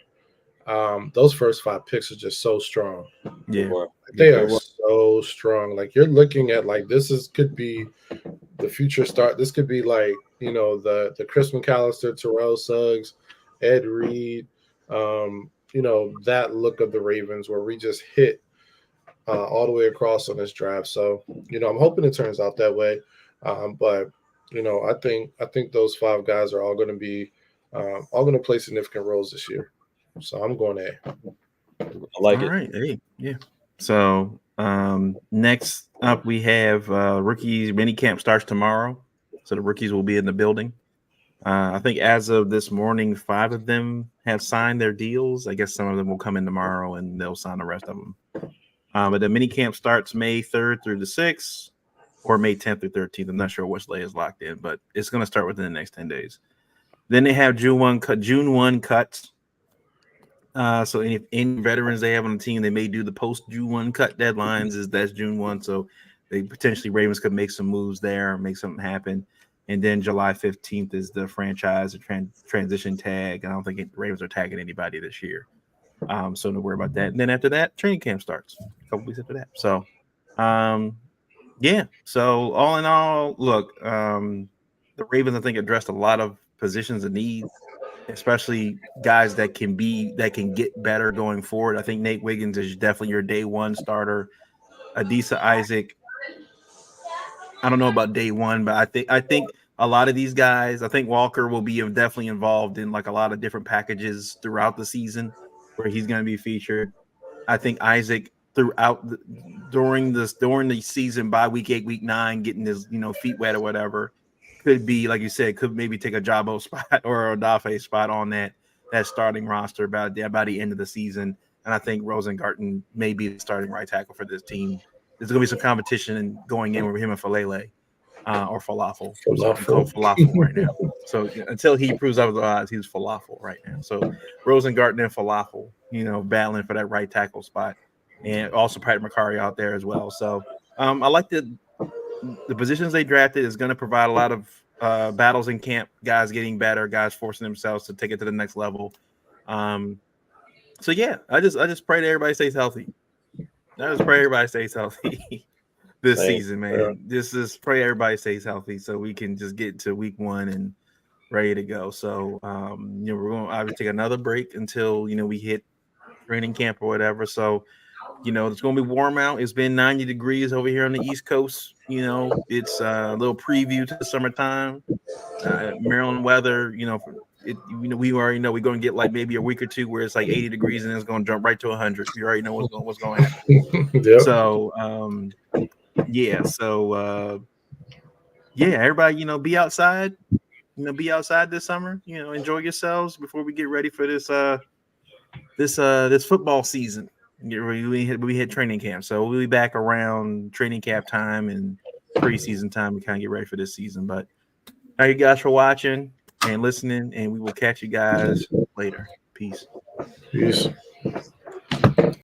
Those first 5 picks are just so strong. They Yeah. were. They They are were. so strong. Like you're looking at like could be the future start. This could be like the Chris McAllister, Terrell Suggs, Ed Reed. That look of the Ravens where we just hit all the way across on this draft. So I'm hoping it turns out that way. But I think those 5 guys are all going to play significant roles this year. So I'm going A. I like All it. right. Hey, yeah. So next up we have rookies mini camp starts tomorrow. So the rookies will be in the building. I think as of this morning, 5 of them have signed their deals. I guess some of them will come in tomorrow and they'll sign the rest of them. But the mini camp starts May 3rd through the 6th or May 10th through 13th. I'm not sure which day is locked in, but it's going to start within the next 10 days. Then they have June 1 cuts. So any veterans they have on the team, they may do the post June 1 cut deadlines. That's June 1. So they potentially Ravens could make some moves there, make something happen. And then July 15th is the franchise transition tag. I don't think Ravens are tagging anybody this year. So no worry about that. And then after that, training camp starts a couple weeks after that. So yeah. So all in all, look, the Ravens I think addressed a lot of positions of need, especially guys that can get better going forward. I think Nate Wiggins is definitely your day one starter. Adisa Isaac, I don't know about day one, but I think a lot of these guys, I think Walker will be definitely involved in like a lot of different packages throughout the season where he's going to be featured. I think Isaac during the season by week 8, week 9, getting his feet wet or whatever, could be like you said, could maybe take a Jabo spot or a Dafe spot on that starting roster by the end of the season. And I think Rosengarten may be the starting right tackle for this team. There's going to be some competition going in with him and Falele or Falafel. So I'm calling Falafel. Falafel right now. So until he proves otherwise, he's Falafel right now. So Rosengarten and Falafel, battling for that right tackle spot, and also Pat McCarry out there as well. So I like the positions they drafted is going to provide a lot of battles in camp, guys getting better, guys forcing themselves to take it to the next level. So yeah, I just pray that everybody stays healthy. I just pray everybody stays healthy this Same. season, Yeah. man. Just pray everybody stays healthy so we can just get to week 1 and ready to go. So we're going to obviously take another break until we hit training camp or whatever. So it's going to be warm out. It's been 90 degrees over here on the East Coast. It's a little preview to the summertime. Maryland weather, we already know we're going to get like maybe a week or two where it's like 80 degrees and it's going to jump right to 100. We already know what's going to happen. Yep. So, yeah. So, yeah, everybody, be outside. Be outside this summer. Enjoy yourselves before we get ready for this football season. We hit training camp, so we'll be back around training camp time and preseason time to kind of get ready for this season. But thank you guys for watching and listening, and we will catch you guys later. Peace. Peace.